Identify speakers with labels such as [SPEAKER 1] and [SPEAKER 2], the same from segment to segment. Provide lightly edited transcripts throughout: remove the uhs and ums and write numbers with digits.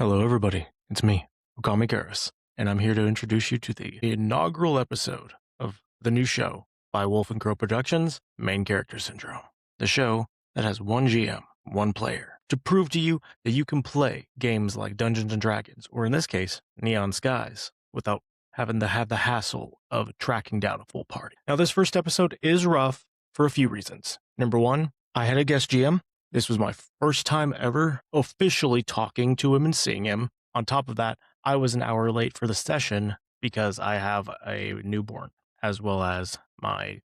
[SPEAKER 1] Hello, everybody. It's me, Okami Garrus, and I'm here to introduce you to the inaugural episode of the new show by Wolf and Crow Productions, Main Character Syndrome. The show that has one GM, one player, to prove to you that you can play games like Dungeons and Dragons, or in this case, Neon Skies, without having to have the hassle of tracking down a full party. Now, this first episode is rough for a few reasons. Number one, I had a guest GM. This was my first time ever officially talking to him and seeing him. On top of that, I was an hour late for the session because I have a newborn, as well as my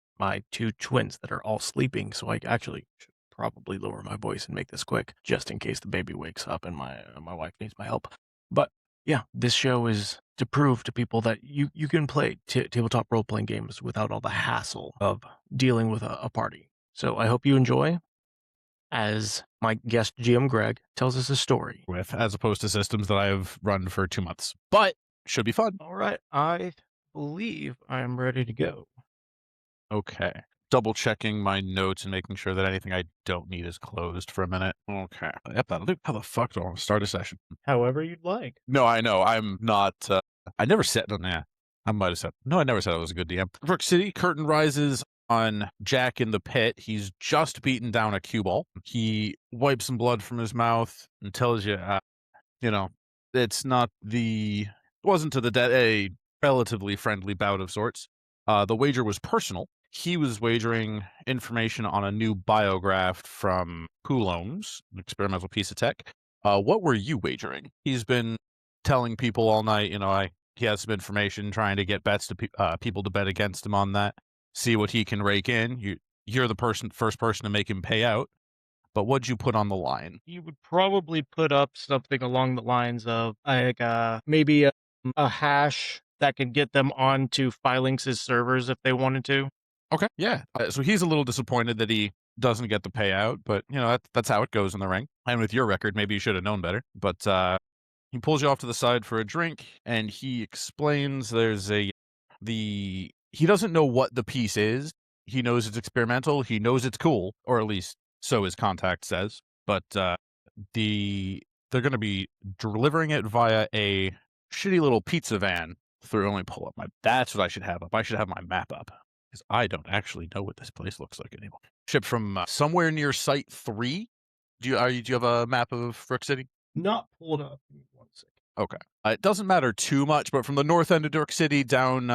[SPEAKER 1] two twins that are all sleeping. So I actually should probably lower my voice and make this quick, just in case the baby wakes up and my wife needs my help. But yeah, this show is to prove to people that you can play tabletop role-playing games without all the hassle of dealing with a party. So I hope you enjoy, as my guest GM Greg tells us a story.
[SPEAKER 2] With, as opposed to systems that I've run for 2 months. But should be fun.
[SPEAKER 1] All right, I believe I am ready to go.
[SPEAKER 2] Okay. Double checking my notes and making sure that anything I don't need is closed for a minute. Okay. Yep, that'll do. How the fuck do I want to start a session?
[SPEAKER 1] However you'd like.
[SPEAKER 2] No, I know. I'm not. I never said. Nah, I might have said. No, I never said I was a good DM. Brook City, curtain rises on Jack in the pit. He's just beaten down a cue ball. He wipes some blood from his mouth and tells you, it's not the. Wasn't to the dead a relatively friendly bout of sorts. The wager was personal. He was wagering information on a new biograph from Coulombs, an experimental piece of tech. What were you wagering? He's been telling people all night, he has some information, trying to get bets to people to bet against him on that. See what he can rake in. You're the first person to make him pay out. But what'd you put on the line?
[SPEAKER 1] You would probably put up something along the lines of like maybe a hash that could get them onto Phylinx's servers if they wanted to.
[SPEAKER 2] Okay, yeah. So he's a little disappointed that he doesn't get the payout, but that's how it goes in the ring. And with your record, maybe you should have known better. But he pulls you off to the side for a drink, and he explains he doesn't know what the piece is. He knows it's experimental. He knows it's cool, or at least so his contact says. But they're going to be delivering it via a shitty little pizza van through. Let me pull up that's what I should have up. I should have my map up, because I don't actually know what this place looks like anymore. Shipped from somewhere near Site 3. Do you have a map of Brook City?
[SPEAKER 1] Not pulled up. Give me 1 second.
[SPEAKER 2] Okay. It doesn't matter too much, but from the north end of Brook City down...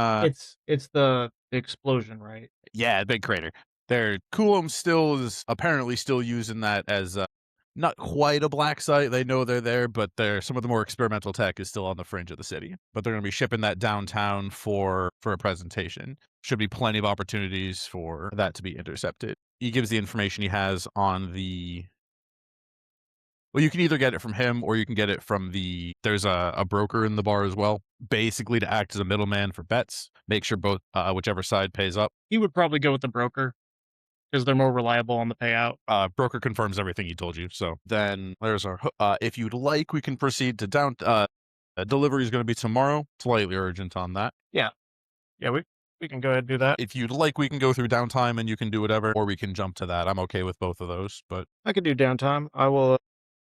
[SPEAKER 1] It's the explosion, right?
[SPEAKER 2] Yeah, big crater. Coulomb still is apparently still using that as not quite a black site. They know they're there, but some of the more experimental tech is still on the fringe of the city. But they're going to be shipping that downtown for a presentation. Should be plenty of opportunities for that to be intercepted. He gives the information he has on the... Well, you can either get it from him or you can get it from there's a broker in the bar as well, basically to act as a middleman for bets, make sure both, whichever side pays up.
[SPEAKER 1] He would probably go with the broker because they're more reliable on the payout.
[SPEAKER 2] Broker confirms everything he told you. So then there's if you'd like, we can proceed to delivery is going to be tomorrow. Slightly urgent on that.
[SPEAKER 1] Yeah, we can go ahead and do that.
[SPEAKER 2] If you'd like, we can go through downtime and you can do whatever, or we can jump to that. I'm okay with both of those, but
[SPEAKER 1] I could do downtime. I will.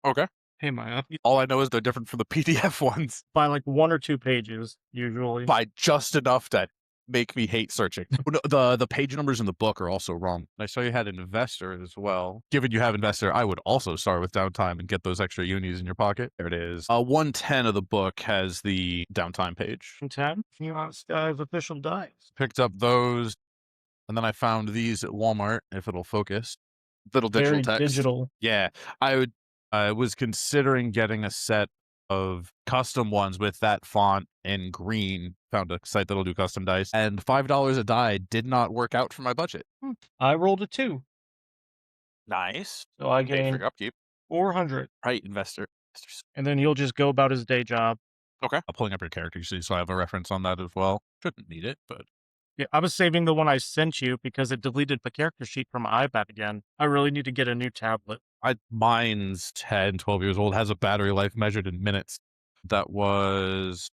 [SPEAKER 2] Okay.
[SPEAKER 1] Hey, Maya.
[SPEAKER 2] All I know is they're different from the PDF ones.
[SPEAKER 1] By like 1 or 2 pages, usually.
[SPEAKER 2] By just enough to make me hate searching. The page numbers in the book are also wrong. I saw you had Investor as well. Given you have Investor, I would also start with downtime and get those extra unis in your pocket. There it is. 110 of the book has the downtime page.
[SPEAKER 1] 10? Neon Skies official dice.
[SPEAKER 2] Picked up those, and then I found these at Walmart, if it'll focus. Little digital
[SPEAKER 1] Very
[SPEAKER 2] text.
[SPEAKER 1] digital.
[SPEAKER 2] Yeah, I was considering getting a set of custom ones with that font in green. Found a site that'll do custom dice, and $5 a die did not work out for my budget.
[SPEAKER 1] I rolled a 2.
[SPEAKER 2] Nice.
[SPEAKER 1] So I
[SPEAKER 2] Paid
[SPEAKER 1] gained
[SPEAKER 2] for upkeep.
[SPEAKER 1] 400.
[SPEAKER 2] Right, investor.
[SPEAKER 1] And then he'll just go about his day job.
[SPEAKER 2] Okay. I'm pulling up your character, so I have a reference on that as well. Shouldn't need it, but...
[SPEAKER 1] Yeah, I was saving the one I sent you because it deleted the character sheet from my iPad again. I really need to get a new tablet.
[SPEAKER 2] Mine's 10, 12 years old, has a battery life measured in minutes. That was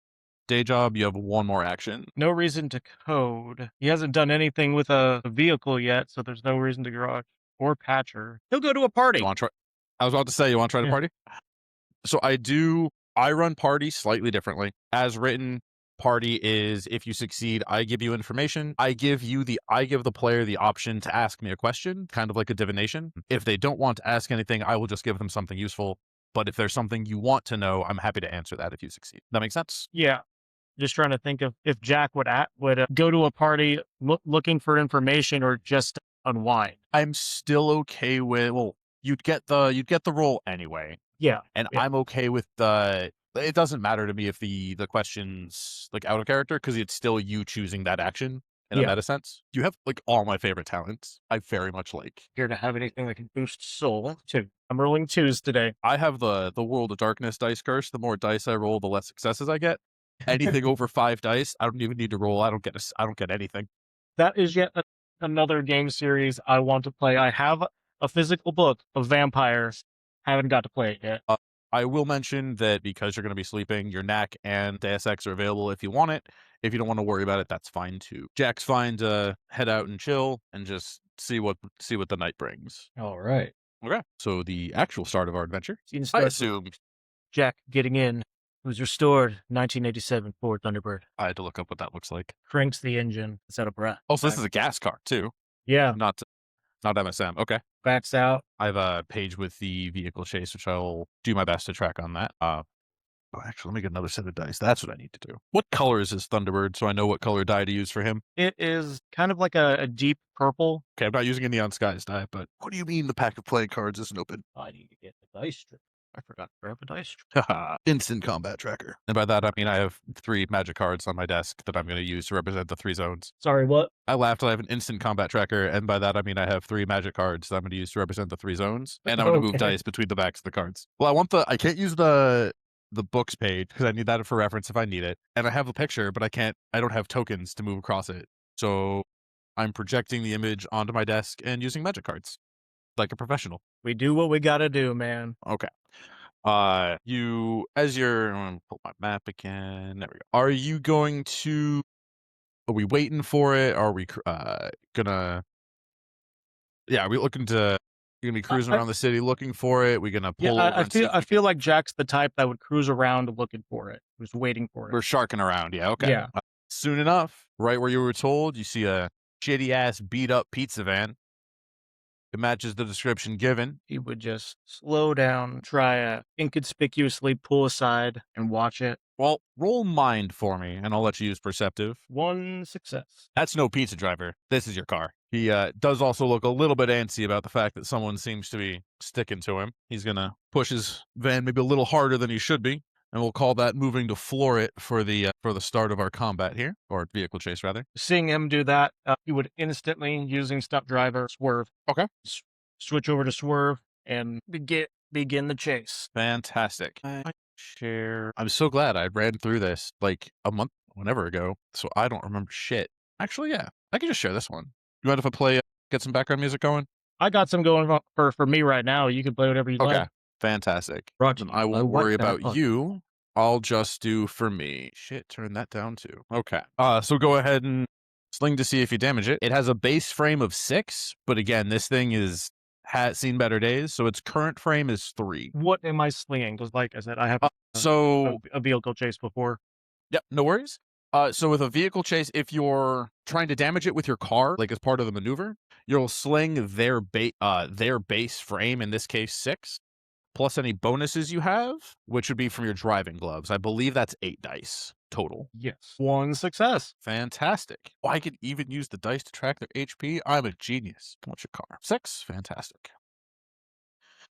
[SPEAKER 2] day job. You have 1 more action.
[SPEAKER 1] No reason to code. He hasn't done anything with a vehicle yet, so there's no reason to garage or patcher. He'll go to a party.
[SPEAKER 2] You want to try? I was about to say, you want to try to party? So I do I run party slightly differently. As written, party is if you succeed, I give you information. I give the player the option to ask me a question, kind of like a divination. If they don't want to ask anything, I will just give them something useful. But if there's something you want to know, I'm happy to answer that if you succeed. That makes sense?
[SPEAKER 1] Yeah. Just trying to think of if Jack would go to a party looking for information or just unwind.
[SPEAKER 2] I'm still okay with, well, you'd get the role anyway.
[SPEAKER 1] Yeah.
[SPEAKER 2] And
[SPEAKER 1] Yeah.
[SPEAKER 2] I'm okay with it doesn't matter to me if the question's like out of character because it's still you choosing that action in a
[SPEAKER 1] Yeah.
[SPEAKER 2] meta sense. You have like all my favorite talents. I very much like.
[SPEAKER 1] Here to have anything that can boost soul too. I'm rolling 2s today.
[SPEAKER 2] I have the World of Darkness dice curse. The more dice I roll, the less successes I get. Anything over 5 dice, I don't even need to roll. I don't get anything.
[SPEAKER 1] That is yet another game series I want to play. I have a physical book of vampires. Haven't got to play it yet.
[SPEAKER 2] I will mention that because you're going to be sleeping, your knack and Deus Ex are available if you want it. If you don't want to worry about it, that's fine too. Jack's fine to head out and chill and just see what the night brings.
[SPEAKER 1] All right.
[SPEAKER 2] Okay. So the actual start of our adventure,
[SPEAKER 1] Scene
[SPEAKER 2] I
[SPEAKER 1] starts with
[SPEAKER 2] assume.
[SPEAKER 1] Jack getting in. It was restored 1987 Ford Thunderbird.
[SPEAKER 2] I had to look up what that looks like.
[SPEAKER 1] Cranks the engine. It's out of breath.
[SPEAKER 2] Also, this is a gas car too,
[SPEAKER 1] Yeah.
[SPEAKER 2] not MSM. Okay.
[SPEAKER 1] Backs out.
[SPEAKER 2] I have a page with the vehicle chase, which I'll do my best to track on that. Actually, let me get another set of dice. That's what I need to do. What color is his Thunderbird so I know what color die to use for him?
[SPEAKER 1] It is kind of like a deep purple.
[SPEAKER 2] Okay, I'm not using a Neon Skies die, but what do you mean the pack of playing cards isn't open?
[SPEAKER 1] I need to get the dice strip. I forgot to grab a dice strip.
[SPEAKER 2] Haha, instant combat tracker. And by that, I mean I have 3 magic cards on my desk that I'm going to use to represent the 3 zones.
[SPEAKER 1] Sorry, what?
[SPEAKER 2] I laughed. I have an instant combat tracker, and by that I mean I have 3 magic cards that I'm going to use to represent the 3 zones, and I'm going to move dice between the backs of the cards. Well, I can't use the books page because I need that for reference if I need it, and I have a picture, but I don't have tokens to move across it, so I'm projecting the image onto my desk and using magic cards like a professional.
[SPEAKER 1] We do what we gotta do, man.
[SPEAKER 2] Okay. I'm gonna pull my map again. There we go. Are you going to? Are we waiting for it? Are we gonna? Yeah, are we looking to? You're gonna be cruising around the city looking for it. We're gonna pull over.
[SPEAKER 1] I feel like Jack's the type that would cruise around looking for it, who's waiting for it.
[SPEAKER 2] We're sharking around. Yeah. Okay.
[SPEAKER 1] Yeah.
[SPEAKER 2] Soon enough, right where you were told, you see a shitty ass beat up pizza van. It matches the description given.
[SPEAKER 1] He would just slow down, try to inconspicuously pull aside and watch it.
[SPEAKER 2] Well, roll mind for me, and I'll let you use perceptive.
[SPEAKER 1] 1 success.
[SPEAKER 2] That's no pizza driver. This is your car. He does also look a little bit antsy about the fact that someone seems to be sticking to him. He's going to push his van maybe a little harder than he should be, and we'll call that moving to floor it for the start of our combat here, or vehicle chase, rather.
[SPEAKER 1] Seeing him do that, he would instantly, using stunt driver, swerve.
[SPEAKER 2] Okay.
[SPEAKER 1] Switch over to swerve and begin the chase.
[SPEAKER 2] Fantastic. Share. I'm so glad I ran through this like a month, whenever ago, so I don't remember shit. Actually, yeah, I can just share this one. You mind if I play, get some background music going?
[SPEAKER 1] I got some going for me right now. You can play whatever you like.
[SPEAKER 2] Okay, fantastic.
[SPEAKER 1] Roger.
[SPEAKER 2] I won't worry about you. I'll just do for me. Shit, turn that down too. Okay. So go ahead and sling to see if you damage it. It has a base frame of 6, but again, this thing has seen better days, so its current frame is 3.
[SPEAKER 1] What am I slinging? Because like I said, I have a vehicle chase before.
[SPEAKER 2] Yep, no worries. So with a vehicle chase, if you're trying to damage it with your car, like as part of the maneuver, you'll sling their base frame, in this case 6, plus any bonuses you have, which would be from your driving gloves. I believe that's 8 dice total.
[SPEAKER 1] Yes. 1 success.
[SPEAKER 2] Fantastic. Oh, I could even use the dice to track their HP. I'm a genius. What's your car? 6. Fantastic.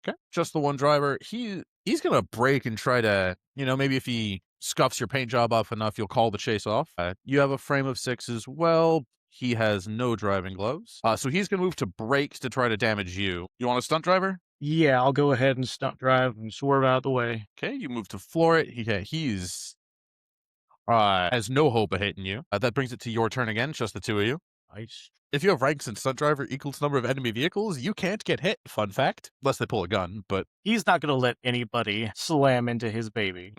[SPEAKER 2] Okay. Just the one driver. He's going to brake and try to, maybe if he scuffs your paint job off enough, you'll call the chase off. You have a frame of 6 as well. He has no driving gloves. So he's going to move to brakes to try to damage you. You want a stunt driver?
[SPEAKER 1] Yeah, I'll go ahead and stunt drive and swerve out of the way.
[SPEAKER 2] Okay, you move to floor it. He's has no hope of hitting you. That brings it to your turn again, just the 2 of you.
[SPEAKER 1] Nice.
[SPEAKER 2] If you have ranks in stunt driver equals number of enemy vehicles, you can't get hit. Fun fact. Unless they pull a gun, but...
[SPEAKER 1] He's not going to let anybody slam into his baby.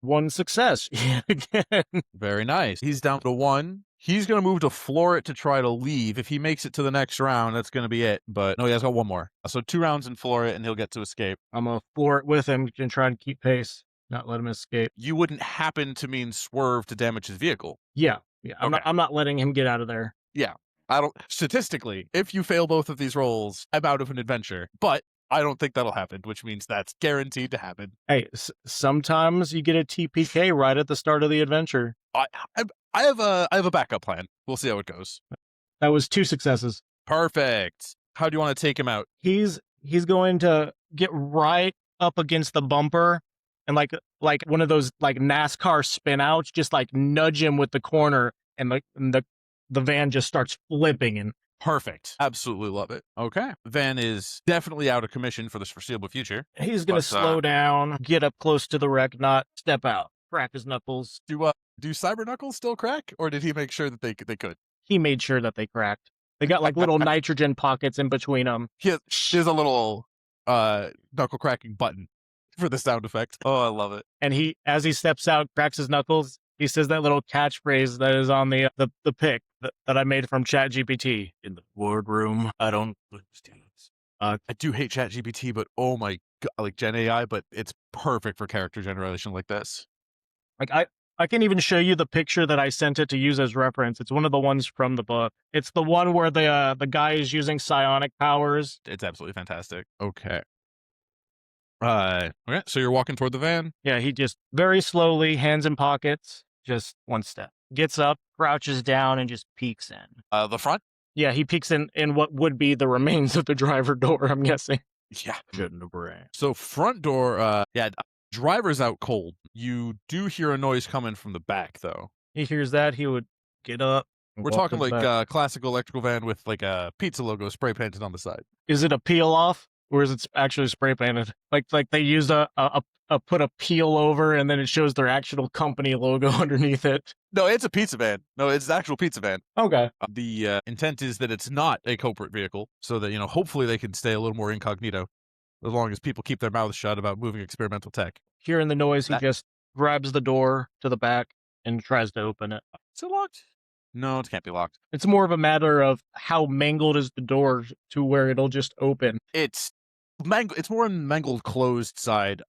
[SPEAKER 1] 1 success. Again.
[SPEAKER 2] Very nice. He's down to 1. He's going to move to floor it to try to leave. If he makes it to the next round, that's going to be it. But no, he has got 1 more. So 2 rounds in floor it, and he'll get to escape.
[SPEAKER 1] I'm going to floor it with him and try to keep pace. Not let him escape.
[SPEAKER 2] You wouldn't happen to mean swerve to damage his vehicle.
[SPEAKER 1] Yeah. I'm
[SPEAKER 2] Okay.
[SPEAKER 1] not letting him get out of there.
[SPEAKER 2] Yeah. I don't statistically, if you fail both of these rolls, I'm out of an adventure. But I don't think that'll happen, which means that's guaranteed to happen.
[SPEAKER 1] Hey, sometimes you get a TPK right at the start of the adventure.
[SPEAKER 2] I have a backup plan. We'll see how it goes.
[SPEAKER 1] That was 2 successes.
[SPEAKER 2] Perfect. How do you want to take him out?
[SPEAKER 1] He's going to get right up against the bumper and like one of those like NASCAR spin outs, just like nudge him with the corner, and the van just starts flipping. And
[SPEAKER 2] Perfect. Absolutely love it. Okay. Van is definitely out of commission for this foreseeable future.
[SPEAKER 1] he's going to slow down, get up close to the wreck, not step out, crack his knuckles.
[SPEAKER 2] Do Cyber Knuckles still crack, or did he make sure that they could?
[SPEAKER 1] He made sure that they cracked. They got like little nitrogen pockets in between them.
[SPEAKER 2] There's a little knuckle cracking button for the sound effect. Oh, I love it.
[SPEAKER 1] And as he steps out, cracks his knuckles, he says that little catchphrase that is on the pic that I made from ChatGPT. In the boardroom, I don't understand.
[SPEAKER 2] I do hate ChatGPT, but oh my god, like Gen AI, but it's perfect for character generation like this.
[SPEAKER 1] Like I can even show you the picture that I sent it to use as reference. It's one of the ones from the book. It's the one where the guy is using psionic powers.
[SPEAKER 2] It's absolutely fantastic. Okay. Okay, so you're walking toward the van.
[SPEAKER 1] Yeah, he just very slowly, hands in pockets, just one step. Gets up, crouches down, and just peeks in.
[SPEAKER 2] The front?
[SPEAKER 1] Yeah, he peeks in what would be the remains of the driver door, I'm guessing.
[SPEAKER 2] Yeah.
[SPEAKER 1] Shouldn't have ran.
[SPEAKER 2] So front door, driver's out cold. You do hear a noise coming from the back, though.
[SPEAKER 1] He hears that, he would get up.
[SPEAKER 2] We're talking like classical electrical van with like a pizza logo spray painted on the side.
[SPEAKER 1] Is it a peel off, or is it actually spray painted? Like they used put a peel over, and then it shows their actual company logo underneath it.
[SPEAKER 2] No, it's a pizza van. No, it's an actual pizza van.
[SPEAKER 1] Okay.
[SPEAKER 2] The intent is that it's not a culprit vehicle, so that hopefully they can stay a little more incognito, as long as people keep their mouths shut about moving experimental tech.
[SPEAKER 1] Hearing the noise, he just grabs the door to the back and tries to open it.
[SPEAKER 2] Is it locked? No, it can't be locked.
[SPEAKER 1] It's more of a matter of how mangled is the door to where it'll just open.
[SPEAKER 2] It's more on the mangled closed side.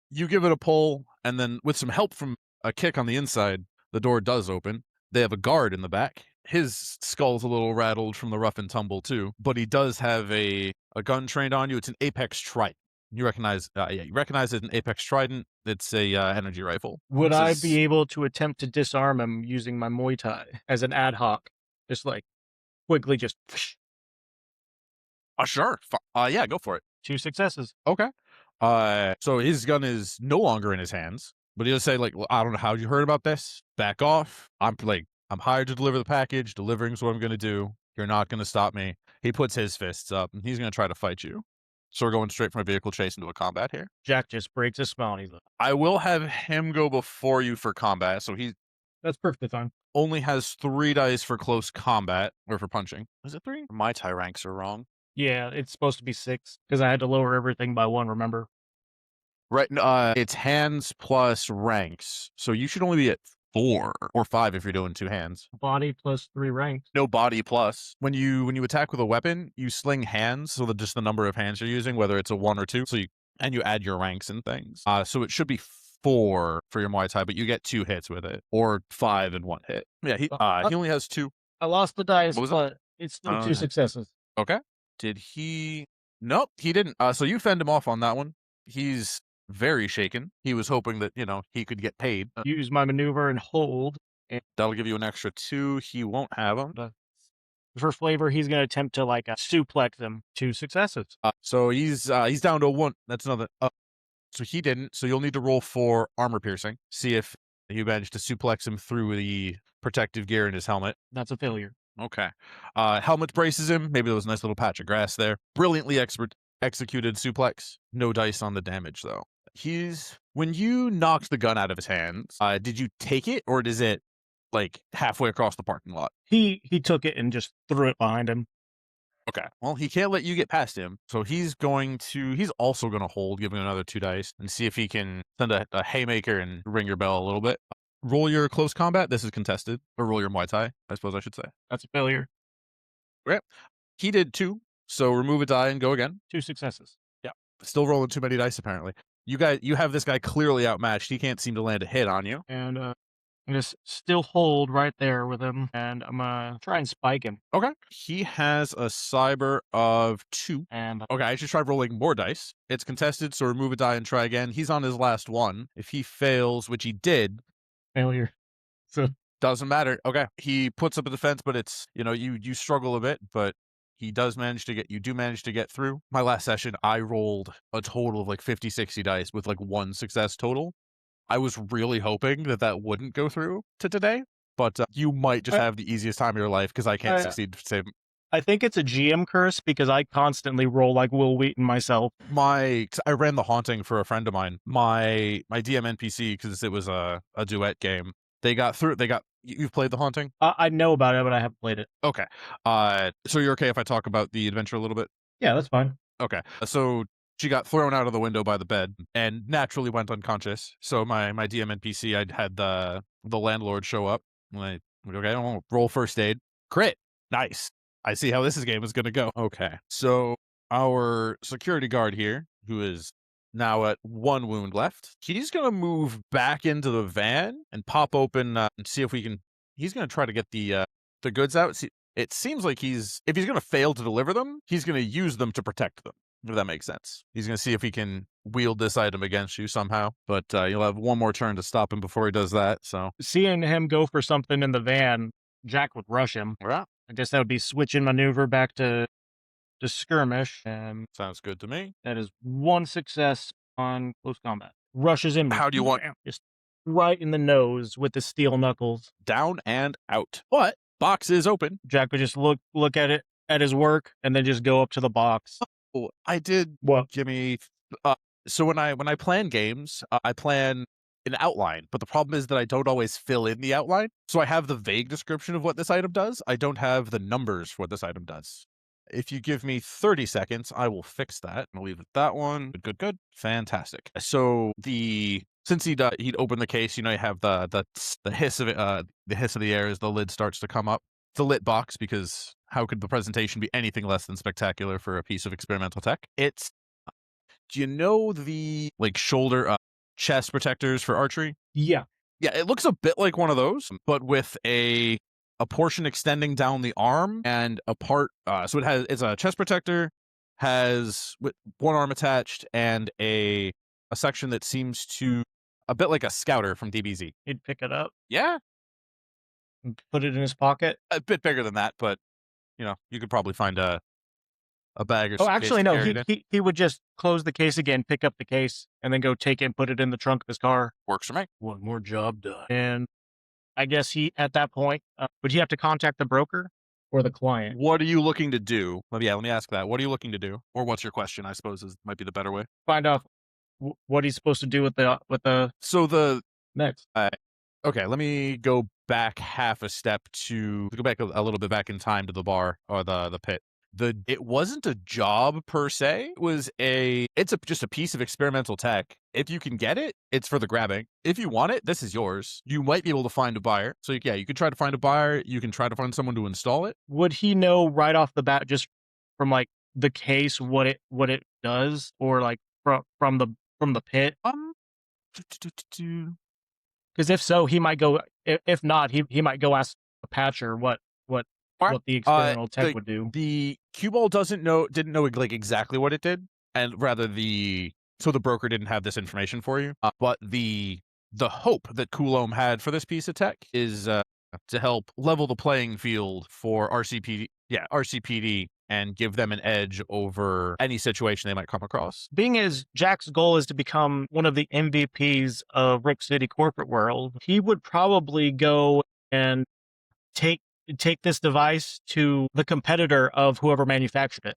[SPEAKER 2] You give it a pull, and then with some help from a kick on the inside, the door does open. They have a guard in the back. His skull's a little rattled from the rough and tumble too, but he does have a gun trained on you. It's an Apex Trident. You recognize it an Apex Trident. It's a energy rifle.
[SPEAKER 1] Would I be able to attempt to disarm him using my Muay Thai as an ad hoc? Just like quickly, just.
[SPEAKER 2] Sure. Yeah, go for it.
[SPEAKER 1] 2 successes.
[SPEAKER 2] Okay. So his gun is no longer in his hands, but he'll say, like, I don't know how you heard about this. Back off. I'm hired to deliver the package. Delivering is what I'm going to do. You're not going to stop me. He puts his fists up, and he's going to try to fight you. So we're going straight from a vehicle chase into a combat here.
[SPEAKER 1] Jack just breaks his smile. He's like,
[SPEAKER 2] I will have him go before you for combat, so
[SPEAKER 1] that's perfectly fine.
[SPEAKER 2] Only has 3 dice for close combat, or for punching. Is it 3? My tie ranks are wrong.
[SPEAKER 1] Yeah, it's supposed to be 6, because I had to lower everything by 1, remember?
[SPEAKER 2] Right, it's hands plus ranks, so you should only be at 4 or 5 if you're doing 2 hands.
[SPEAKER 1] Body plus 3 ranks.
[SPEAKER 2] No body plus. When you attack with a weapon, you sling hands, so that just the number of hands you're using, whether it's a 1 or 2, and you add your ranks and things. So it should be 4 for your Muay Thai, but you get 2 hits with it, or 5 in 1 hit. Yeah, he only has 2.
[SPEAKER 1] I lost the dice,
[SPEAKER 2] What was
[SPEAKER 1] but it's still 2 successes.
[SPEAKER 2] Okay. Did he? Nope, he didn't. So you fend him off on that one. He's very shaken. He was hoping that, he could get paid.
[SPEAKER 1] Use my maneuver and hold. And
[SPEAKER 2] that'll give you an extra 2. He won't have them.
[SPEAKER 1] For flavor, he's going to attempt to suplex him. 2 successes.
[SPEAKER 2] So he's down to 1. That's another. So he didn't. So you'll need to roll for armor piercing. See if you managed to suplex him through the protective gear in his helmet.
[SPEAKER 1] That's a failure.
[SPEAKER 2] Okay. Helmet braces him. Maybe there was a nice little patch of grass there. Brilliantly executed suplex. No dice on the damage though. When you knocked the gun out of his hands, did you take it, or is it like halfway across the parking lot?
[SPEAKER 1] He took it and just threw it behind him.
[SPEAKER 2] Okay. Well, he can't let you get past him, so he's also going to hold, give him another 2 dice, and see if he can send a haymaker and ring your bell a little bit. Roll your close combat. This is contested. Or roll your Muay Thai, I suppose I should say.
[SPEAKER 1] That's a failure.
[SPEAKER 2] Okay. He did 2, so remove a die and go again.
[SPEAKER 1] 2 successes.
[SPEAKER 2] Yeah. Still rolling too many dice, apparently. You have this guy clearly outmatched. He can't seem to land a hit on you.
[SPEAKER 1] And I'm just still hold right there with him, and I'm gonna try and spike him.
[SPEAKER 2] Okay. He has a cyber of 2.
[SPEAKER 1] And
[SPEAKER 2] Okay, I should try rolling more dice. It's contested, so remove a die and try again. He's on his last one. If he fails, which he did,
[SPEAKER 1] failure. So
[SPEAKER 2] doesn't matter. Okay. He puts up a defense, but it's, you struggle a bit, but he does manage to get through. My last session, I rolled a total of like 50, 60 dice with like 1 success total. I was really hoping that wouldn't go through to today, but you might just have the easiest time of your life because I can't succeed to save.
[SPEAKER 1] I think it's a GM curse because I constantly roll like Will Wheaton myself.
[SPEAKER 2] I ran the Haunting for a friend of mine. My DM NPC, because it was a duet game, they got through. You've played the Haunting?
[SPEAKER 1] I know about it, but I haven't played it.
[SPEAKER 2] Okay. So you're okay if I talk about the adventure a little bit?
[SPEAKER 1] Yeah, that's fine.
[SPEAKER 2] Okay. So she got thrown out of the window by the bed and naturally went unconscious. So my DM NPC, I'd had the landlord show up. Like, okay, I'll roll first aid. Crit. Nice. I see how this game is going to go. Okay. So our security guard here, who is now at 1 wound left, he's going to move back into the van and pop open and see if we can. He's going to try to get the goods out. See, it seems like if he's going to fail to deliver them, he's going to use them to protect them, if that makes sense. He's going to see if he can wield this item against you somehow, but you'll have 1 more turn to stop him before he does that. So
[SPEAKER 1] seeing him go for something in the van, Jack would rush him.
[SPEAKER 2] Yeah.
[SPEAKER 1] I guess that would be switching maneuver back to skirmish, and
[SPEAKER 2] sounds good to me.
[SPEAKER 1] that is 1 success on close combat. Rushes him.
[SPEAKER 2] How do you want?
[SPEAKER 1] Just right in the nose with the steel knuckles.
[SPEAKER 2] Down and out. What? Box is open.
[SPEAKER 1] Jack would just look at it, at his work, and then just go up to the box.
[SPEAKER 2] Oh, I did.
[SPEAKER 1] What?
[SPEAKER 2] Jimmy. So when I plan games, I plan an outline, but the problem is that I don't always fill in the outline. So I have the vague description of what this item does. I don't have the numbers for what this item does. If you give me 30 seconds, I will fix that. I'll leave it that one. Good. Fantastic. So since he'd open the case, you have the hiss of it, the hiss of the air as the lid starts to come up. The lit box, because how could the presentation be anything less than spectacular for a piece of experimental tech? It's, do you know the shoulder, chest protectors for archery?
[SPEAKER 1] Yeah.
[SPEAKER 2] Yeah, it looks a bit like one of those, but with a portion extending down the arm and a part. So it's a chest protector, has with 1 arm attached, and a section that seems to a bit like a scouter from DBZ.
[SPEAKER 1] He'd pick it up.
[SPEAKER 2] Yeah,
[SPEAKER 1] and put it in his pocket.
[SPEAKER 2] A bit bigger than that, but you could probably find a bag or.
[SPEAKER 1] Oh, actually, no. He would just close the case again, pick up the case, and then go take it and put it in the trunk of his car.
[SPEAKER 2] Works for me.
[SPEAKER 1] 1 more job done. And I guess at that point, would he have to contact the broker or the client?
[SPEAKER 2] What are you looking to do? Well, yeah, let me ask that. What are you looking to do? Or what's your question, I suppose, might be the better way.
[SPEAKER 1] Find out what he's supposed to do with the
[SPEAKER 2] So the
[SPEAKER 1] next.
[SPEAKER 2] Okay, let me go back half a step to go back a little bit back in time to the bar or the pit. It wasn't a job per se. It's just a piece of experimental tech. If you can get it, it's for the grabbing. If you want it, this is yours. You might be able to find a buyer. So yeah, you could try to find a buyer. You can try to find someone to install it.
[SPEAKER 1] Would he know right off the bat, just from the case, what it does, or from the pit? Because if so, he might go. If not, he might go ask the patcher what the experimental tech would do.
[SPEAKER 2] The cue ball didn't know exactly what it did, and rather so the broker didn't have this information for you. But the hope that Coulomb had for this piece of tech is to help level the playing field for RCPD and give them an edge over any situation they might come across.
[SPEAKER 1] Being as Jack's goal is to become one of the MVPs of Rick City corporate world, he would probably go and take this device to the competitor of whoever manufactured it.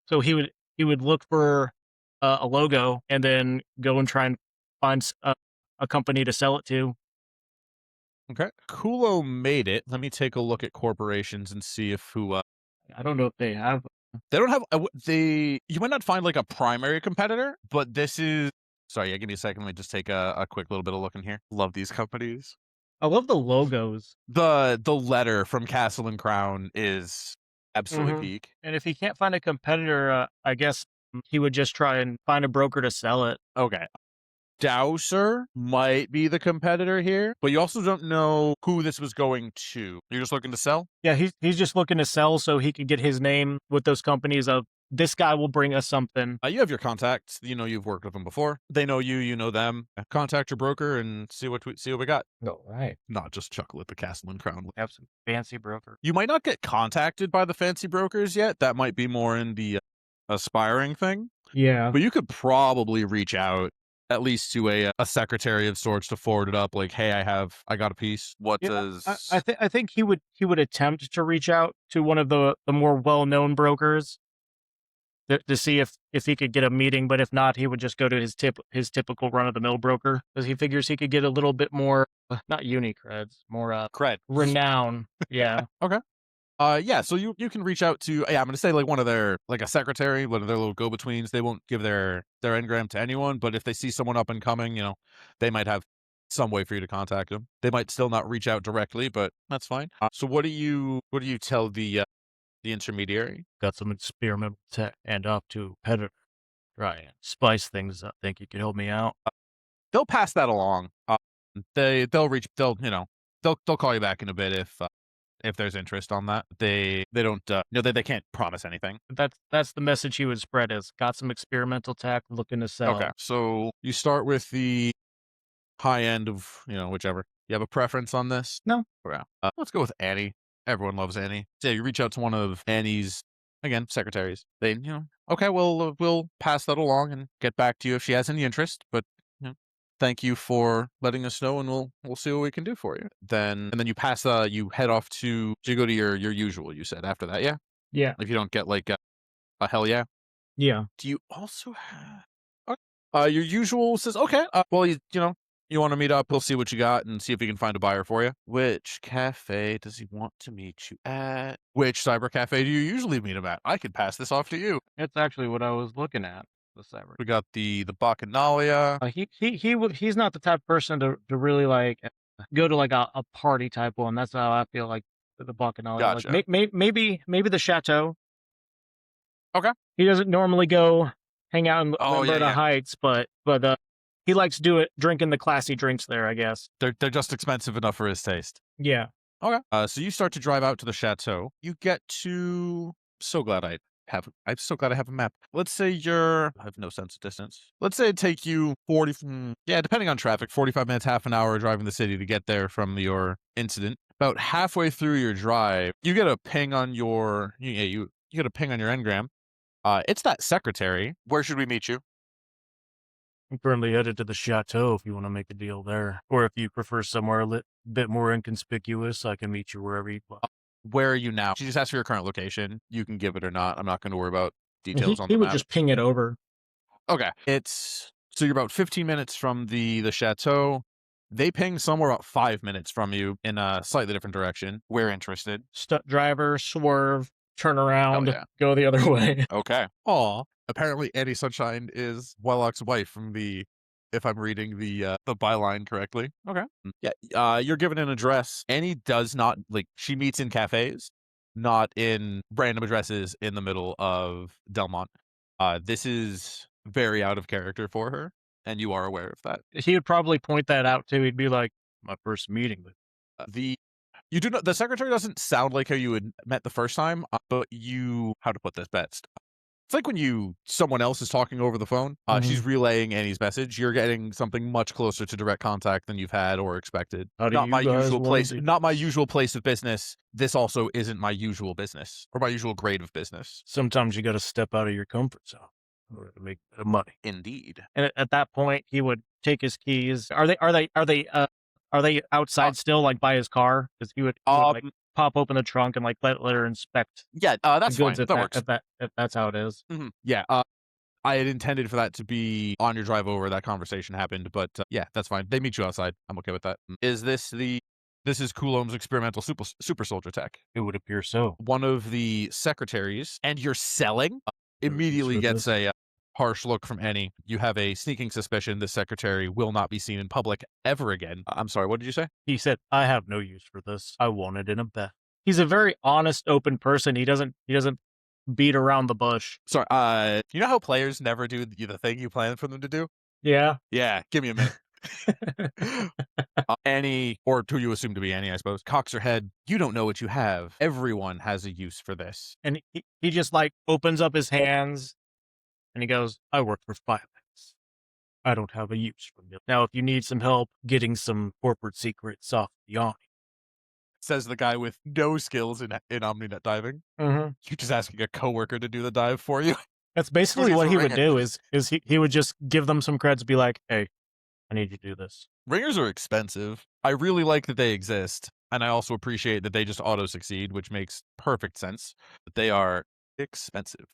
[SPEAKER 1] So he would look for a logo and then go and try and find a company to sell it to.
[SPEAKER 2] Okay. Coulomb made it. Let me take a look at corporations and see
[SPEAKER 1] I don't know if they have.
[SPEAKER 2] They don't have. You might not find a primary competitor, but this is. Sorry, yeah, give me a second. Let me just take a quick little bit of look in here. Love these companies.
[SPEAKER 1] I love the logos.
[SPEAKER 2] The letter from Castle and Crown is absolutely peak.
[SPEAKER 1] And if he can't find a competitor, I guess he would just try and find a broker to sell it.
[SPEAKER 2] Okay. Dowser might be the competitor here, but you also don't know who this was going to. You're just looking to sell?
[SPEAKER 1] Yeah, he's just looking to sell so he can get his name with those companies of this guy will bring us something.
[SPEAKER 2] You have your contacts. You know you've worked with them before. They know you. You know them. Contact your broker and see what we got.
[SPEAKER 1] All right.
[SPEAKER 2] Not just chuckle at the Castle and Crown.
[SPEAKER 1] Have some fancy broker.
[SPEAKER 2] You might not get contacted by the fancy brokers yet. That might be more in the aspiring thing.
[SPEAKER 1] Yeah.
[SPEAKER 2] But you could probably reach out at least to a secretary of sorts to forward it up. Like, hey, I got a piece. What does
[SPEAKER 1] I think he would attempt to reach out to one of the more well-known brokers to see if he could get a meeting, but if not, he would just go to his typical run-of-the-mill broker because he figures he could get a little bit more, not uni creds, more
[SPEAKER 2] cred
[SPEAKER 1] renown. Yeah.
[SPEAKER 2] Okay. Yeah, so you can reach out to I'm gonna say like one of their like a secretary, one of their little go-betweens. They won't give their engram to anyone, but if they see someone up and coming, they might have some way for you to contact them. They might still not reach out directly, but that's fine. So what do you tell the intermediary?
[SPEAKER 1] Got some experimental tech and up to competitor. Try and spice things up. Think you could help me out?
[SPEAKER 2] They'll pass that along. They'll call you back in a bit if there's interest on that. They don't they can't promise anything.
[SPEAKER 1] That's the message he would spread is got some experimental tech looking to sell.
[SPEAKER 2] Okay. So you start with the high end of, whichever. You have a preference on this?
[SPEAKER 1] No.
[SPEAKER 2] Okay. Let's go with Annie. Everyone loves Annie. So you reach out to one of Annie's, again, secretaries. They, okay, well, we'll pass that along and get back to you if she has any interest. But thank you for letting us know, and we'll see what we can do for you. And then you pass. You head off to go to your usual. You said after that, yeah.
[SPEAKER 1] Yeah.
[SPEAKER 2] If you don't get like a hell yeah.
[SPEAKER 1] Yeah.
[SPEAKER 2] Do you also have? Your usual says okay. Well, you want to meet up? We'll see what you got and see if we can find a buyer for you. Which cafe does he want to meet you at? Which cyber cafe do you usually meet him at? I could pass this off to you.
[SPEAKER 1] That's actually what I was looking at. The cyber.
[SPEAKER 2] We got the Bacchanalia.
[SPEAKER 1] He's not the type of person to really like go to like a party type one. That's how I feel like the Bacchanalia.
[SPEAKER 2] Gotcha.
[SPEAKER 1] Like, maybe the Chateau.
[SPEAKER 2] Okay.
[SPEAKER 1] He doesn't normally go hang out in Limberta Heights, but he likes drinking the classy drinks there, I guess.
[SPEAKER 2] They're just expensive enough for his taste.
[SPEAKER 1] Yeah.
[SPEAKER 2] Okay. So you start to drive out to the Chateau. You get to. I'm so glad I have a map. Let's say I have no sense of distance. Let's say it take you 40, depending on traffic, 45 minutes, half an hour driving the city to get there from your incident. About halfway through your drive, you get a ping on you get a ping on your engram. It's that secretary. Where should we meet you?
[SPEAKER 1] I'm currently headed to the Chateau if you want to make a deal there. Or if you prefer somewhere a bit more inconspicuous, I can meet you wherever you want.
[SPEAKER 2] Where are you now? She just asked for your current location. You can give it or not. I'm not going to worry about details on the
[SPEAKER 1] map. He would
[SPEAKER 2] map.
[SPEAKER 1] just ping it over.
[SPEAKER 2] Okay. So you're about 15 minutes from the Chateau. They ping somewhere about 5 minutes from you in a slightly different direction. We're interested.
[SPEAKER 1] Driver, swerve, turn around, go the other way.
[SPEAKER 2] Okay. Aw. Apparently Annie Sunshine is Wellock's wife from if I'm reading the byline correctly. Okay. Yeah. You're given an address. Annie does not she meets in cafes, not in random addresses in the middle of Delmont. This is very out of character for her, and you are aware of that.
[SPEAKER 1] He would probably point that out too. He'd be like, my first meeting with
[SPEAKER 2] you do not. The secretary doesn't sound like how you had met the first time, but how to put this best. It's like when someone else is talking over the phone. She's relaying Annie's message. You're getting something much closer to direct contact than you've had or expected. Not my usual place. Not my usual place of business. This also isn't my usual business or my usual grade of business.
[SPEAKER 1] Sometimes you got to step out of your comfort zone in order to make money.
[SPEAKER 2] Indeed.
[SPEAKER 1] And at that point, he would take his keys. Are they outside still, like by his car? Because he would pop open the trunk and like let her inspect.
[SPEAKER 2] Yeah, that's fine. That works.
[SPEAKER 1] If that's how it is.
[SPEAKER 2] Mm-hmm. Yeah. I had intended for that to be on your drive over. That conversation happened, but yeah, that's fine. They meet you outside. I'm okay with that. Is this This is Coulombe's experimental super soldier tech?
[SPEAKER 1] It would appear so.
[SPEAKER 2] One of the secretaries, and you're selling, immediately gets a harsh look from Annie. You have a sneaking suspicion the secretary will not be seen in public ever again. I'm sorry, what did you say?
[SPEAKER 1] He said, I have no use for this. I want it in a bet. He's a very honest, open person. He doesn't beat around the bush.
[SPEAKER 2] Sorry, you know how players never do the thing you plan for them to do?
[SPEAKER 1] Yeah.
[SPEAKER 2] Yeah, give me a minute. Annie, or who you assume to be Annie, I suppose, cocks her head. You don't know what you have. Everyone has a use for this.
[SPEAKER 1] And he just like opens up his hands and he goes, I work for Filex. I don't have a use for them. Now, if you need some help getting some corporate secrets off the Omni.
[SPEAKER 2] Says the guy with no skills in OmniNet diving.
[SPEAKER 1] Mm-hmm.
[SPEAKER 2] You're just asking a coworker to do the dive for you.
[SPEAKER 1] That's basically
[SPEAKER 2] He's
[SPEAKER 1] what
[SPEAKER 2] a
[SPEAKER 1] he would
[SPEAKER 2] ringer.
[SPEAKER 1] do is he would just give them some creds, be like, hey, I need you to do this.
[SPEAKER 2] Ringers are expensive. I really like that they exist, and I also appreciate that they just auto succeed, which makes perfect sense. But they are expensive.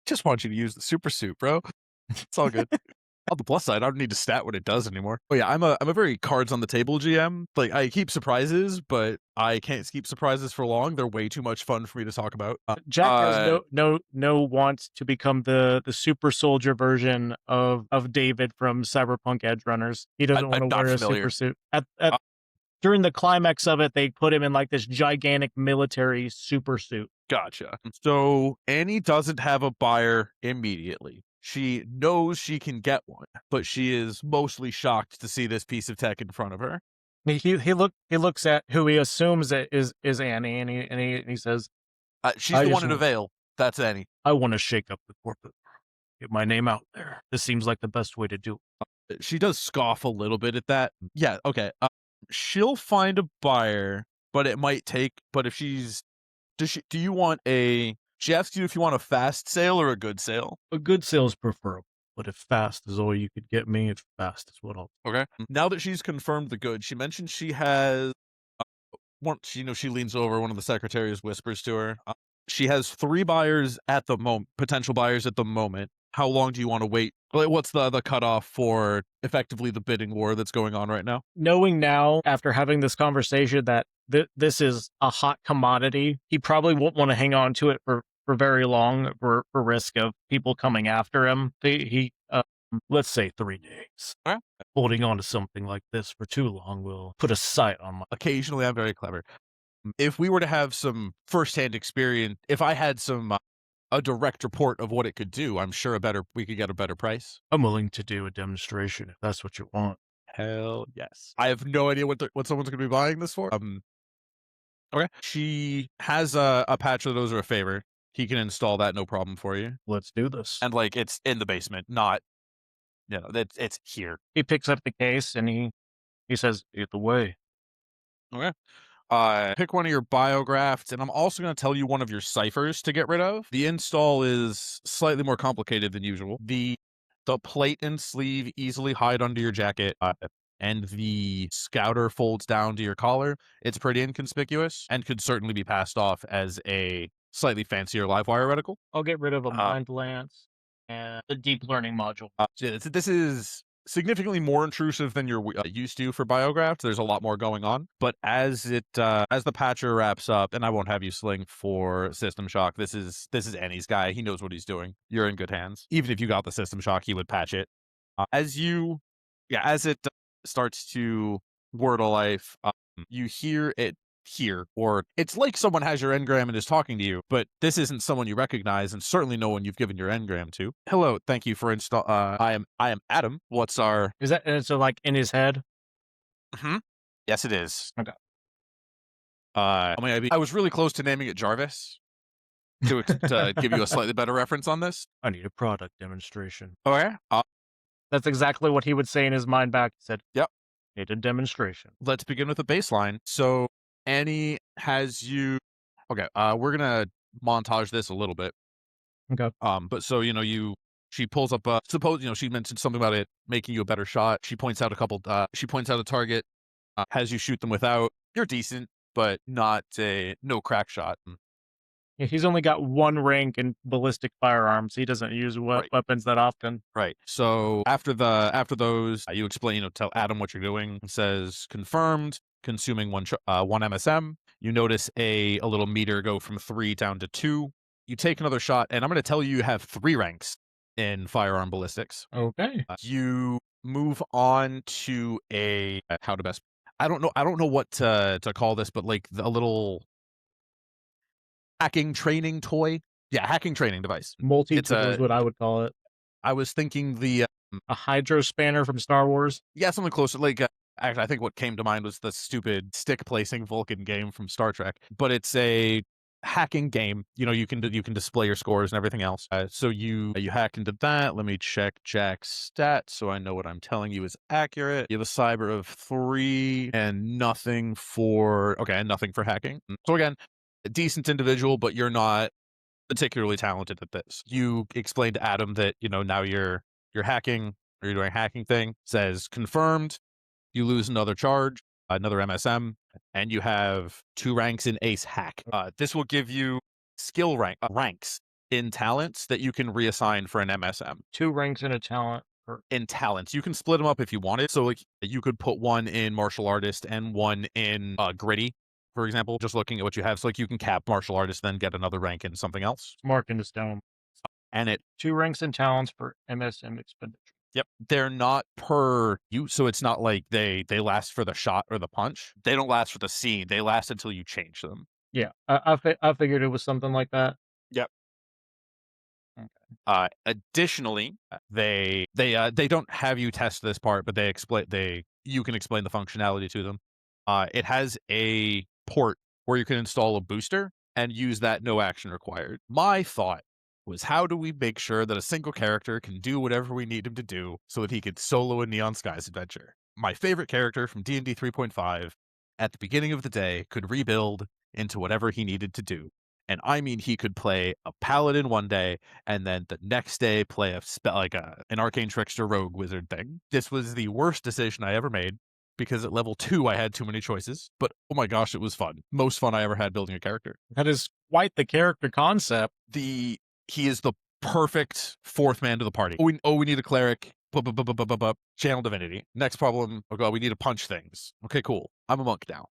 [SPEAKER 2] Just want you to use the super suit, bro. It's all good. On the plus side, I don't need to stat what it does anymore. Oh yeah, I'm a very cards on the table GM. Like I keep surprises, but I can't keep surprises for long. They're way too much fun for me to talk about.
[SPEAKER 1] Jack has no want to become the super soldier version of David from Cyberpunk Edge Runners. He doesn't want to wear a super suit. During the climax of it, they put him in like this gigantic military super suit.
[SPEAKER 2] Gotcha. So Annie doesn't have a buyer immediately. She knows she can get one, but she is mostly shocked to see this piece of tech in front of her.
[SPEAKER 1] He looks at who he assumes is Annie, and he says,
[SPEAKER 2] "She's the one in a veil. That's Annie.
[SPEAKER 1] I want to shake up the corporate world. Get my name out there. This seems like the best way to do it."
[SPEAKER 2] She does scoff a little bit at that. Yeah, okay. She'll find a buyer, but it might take. But if she's, do you want a? She asks you if you want a fast sale or a good sale.
[SPEAKER 1] A good sale is preferable, but if fast is all you could get me, if fast is what I'll.
[SPEAKER 2] Okay. Now that she's confirmed the good, she mentioned she has. Once she leans over. One of the secretaries whispers to her. She has 3 buyers at the moment, potential buyers at the moment. How long do you want to wait? What's the cutoff for effectively the bidding war that's going on right now?
[SPEAKER 1] Knowing now, after having this conversation, that this is a hot commodity, he probably won't want to hang on to it for very long for risk of people coming after him. Let's say 3 days.
[SPEAKER 2] Okay.
[SPEAKER 1] Holding on to something like this for too long will put a sight on my.
[SPEAKER 2] Occasionally, I'm very clever. If we were to have some firsthand experience, if I had some a direct report of what it could do, I'm sure we could get a better price.
[SPEAKER 1] I'm willing to do a demonstration if that's what you want.
[SPEAKER 2] Hell yes. I have no idea what someone's going to be buying this for. Okay. She has a patch that owes her a favor. He can install that, no problem for you.
[SPEAKER 1] Let's do this.
[SPEAKER 2] And it's in the basement, not, it's here.
[SPEAKER 1] He picks up the case and he says, "Either way."
[SPEAKER 2] Okay. Pick one of your biografts, and I'm also going to tell you one of your ciphers to get rid of. The install is slightly more complicated than usual. The plate and sleeve easily hide under your jacket, and the scouter folds down to your collar. It's pretty inconspicuous and could certainly be passed off as a slightly fancier Livewire reticle.
[SPEAKER 1] I'll get rid of a Mind Lance and the deep learning module.
[SPEAKER 2] This is significantly more intrusive than you're used to for Biograph. There's a lot more going on, but as the patcher wraps up, and I won't have you sling for System Shock. This is Annie's guy. He knows what he's doing. You're in good hands. Even if you got the System Shock, he would patch it. As it starts to word a life, you hear it here, or it's like someone has your engram and is talking to you, but this isn't someone you recognize, and certainly no one you've given your engram to. Hello, thank you for install. I am Adam. What's our?
[SPEAKER 1] Is that and so like in his head?
[SPEAKER 2] Hmm. Yes, it is.
[SPEAKER 1] Okay.
[SPEAKER 2] I was really close to naming it Jarvis to give you a slightly better reference on this.
[SPEAKER 1] I need a product demonstration.
[SPEAKER 2] Okay.
[SPEAKER 1] That's exactly what he would say in his mind back. He said,
[SPEAKER 2] "Yep,
[SPEAKER 1] need a demonstration."
[SPEAKER 2] Let's begin with a baseline. So Annie has you. Okay. We're gonna montage this a little bit.
[SPEAKER 1] Okay.
[SPEAKER 2] But so she pulls up. Suppose she mentioned something about it making you a better shot. She points out a couple. She points out a target. Has you shoot them without. You're decent, but not no crack shot.
[SPEAKER 1] Yeah, he's only got 1 rank in ballistic firearms. He doesn't use weapons that often.
[SPEAKER 2] Right. So after those, you explain. Tell Adam what you're doing. It says confirmed. Consuming one MSM. You notice a little meter go from 3 down to 2. You take another shot, and I'm going to tell you have 3 ranks in firearm ballistics.
[SPEAKER 1] Okay.
[SPEAKER 2] You move on to how to best. I don't know what to call this, but like a little hacking training toy. Yeah, hacking training device.
[SPEAKER 1] Multi-tool is what I would call it.
[SPEAKER 2] I was thinking the
[SPEAKER 1] A hydro spanner from Star Wars.
[SPEAKER 2] yeah, something closer. Like actually, I think what came to mind was the stupid stick placing Vulcan game from Star Trek, but it's a hacking game. You can display your scores and everything else. So you hack into that. Let me check Jack's stats so I know what I'm telling you is accurate. You have a cyber of 3 and nothing for hacking. So again, a decent individual, but you're not particularly talented at this. You explained to Adam that now you're hacking or you're doing a hacking thing. Says confirmed. You lose another charge, another MSM, and you have 2 ranks in Ace Hack. This will give you skill ranks in talents that you can reassign for an MSM.
[SPEAKER 1] 2 ranks in a talent.
[SPEAKER 2] In talents, you can split them up if you wanted. So like you could put one in martial artist and one in gritty, for example. Just looking at what you have, so like you can cap martial artist, then get another rank in something else.
[SPEAKER 1] Marking this down.
[SPEAKER 2] And it
[SPEAKER 1] 2 ranks in talents for MSM expenditure.
[SPEAKER 2] Yep. They're not per use, so it's not like they last for the shot or the punch. They don't last for the scene. They last until you change them.
[SPEAKER 1] Yeah, I figured it was something like that.
[SPEAKER 2] Yep.
[SPEAKER 1] Okay.
[SPEAKER 2] Additionally, they don't have you test this part, but you can explain the functionality to them. It has a port where you can install a booster and use that no action required. My thought was, how do we make sure that a single character can do whatever we need him to do so that he could solo a Neon Skies adventure? My favorite character from D&D 3.5 at the beginning of the day could rebuild into whatever he needed to do. And I mean, he could play a paladin one day and then the next day play a spell like an arcane trickster rogue wizard thing. This was the worst decision I ever made because at level 2 I had too many choices, but oh my gosh, it was fun. Most fun I ever had building a character.
[SPEAKER 1] That is quite the character concept.
[SPEAKER 2] He is the perfect 4th man to the party. We need a cleric. Channel divinity. Next problem. Oh god, we need to punch things. Okay, cool. I'm a monk now.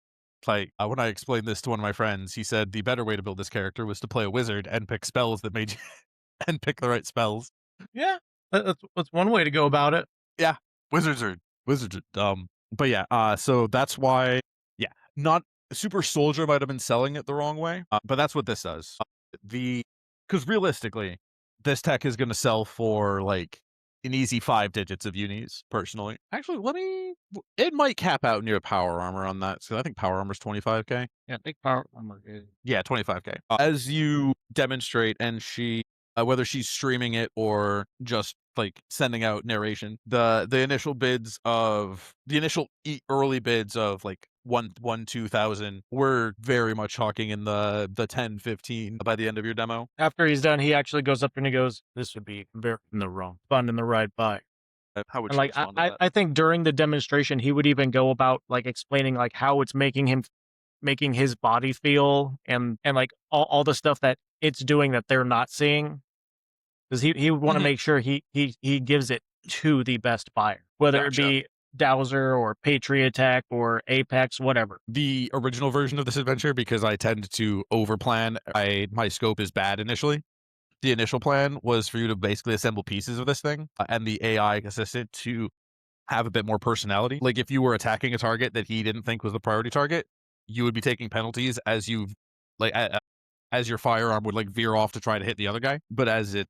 [SPEAKER 2] Like when I explained this to one of my friends, he said the better way to build this character was to play a wizard and pick spells that made you and pick the right spells.
[SPEAKER 1] Yeah, that's one way to go about it.
[SPEAKER 2] Yeah, wizards are dumb. But yeah, so that's why. Yeah, not Super Soldier might have been selling it the wrong way, but that's what this does. Because realistically, this tech is going to sell for like an easy 5 digits of unis, personally. Actually, it might cap out near power armor on that. So I think power armor is 25k.
[SPEAKER 1] Yeah, I think power armor is.
[SPEAKER 2] Yeah, 25k. As you demonstrate, and whether she's streaming it or just like sending out narration, the initial early bids of like 2,000 were very much talking in the 10, 15 by the end of your demo.
[SPEAKER 1] After he's done, he actually goes up and he goes, "This would be very in the wrong, fun in the right buy."
[SPEAKER 2] How would
[SPEAKER 1] And
[SPEAKER 2] you
[SPEAKER 1] like
[SPEAKER 2] respond to that?
[SPEAKER 1] I think during the demonstration, he would even go about like explaining like how it's making his body feel and like all the stuff that it's doing that they're not seeing. Because he would want to make sure he gives it to the best buyer, whether it be Dowser or Patriot Tech or Apex, whatever.
[SPEAKER 2] The original version of this adventure, because I tend to overplan, my scope is bad initially. The initial plan was for you to basically assemble pieces of this thing and the AI assistant to have a bit more personality. Like if you were attacking a target that he didn't think was the priority target, you would be taking penalties as you as your firearm would like veer off to try to hit the other guy. But as it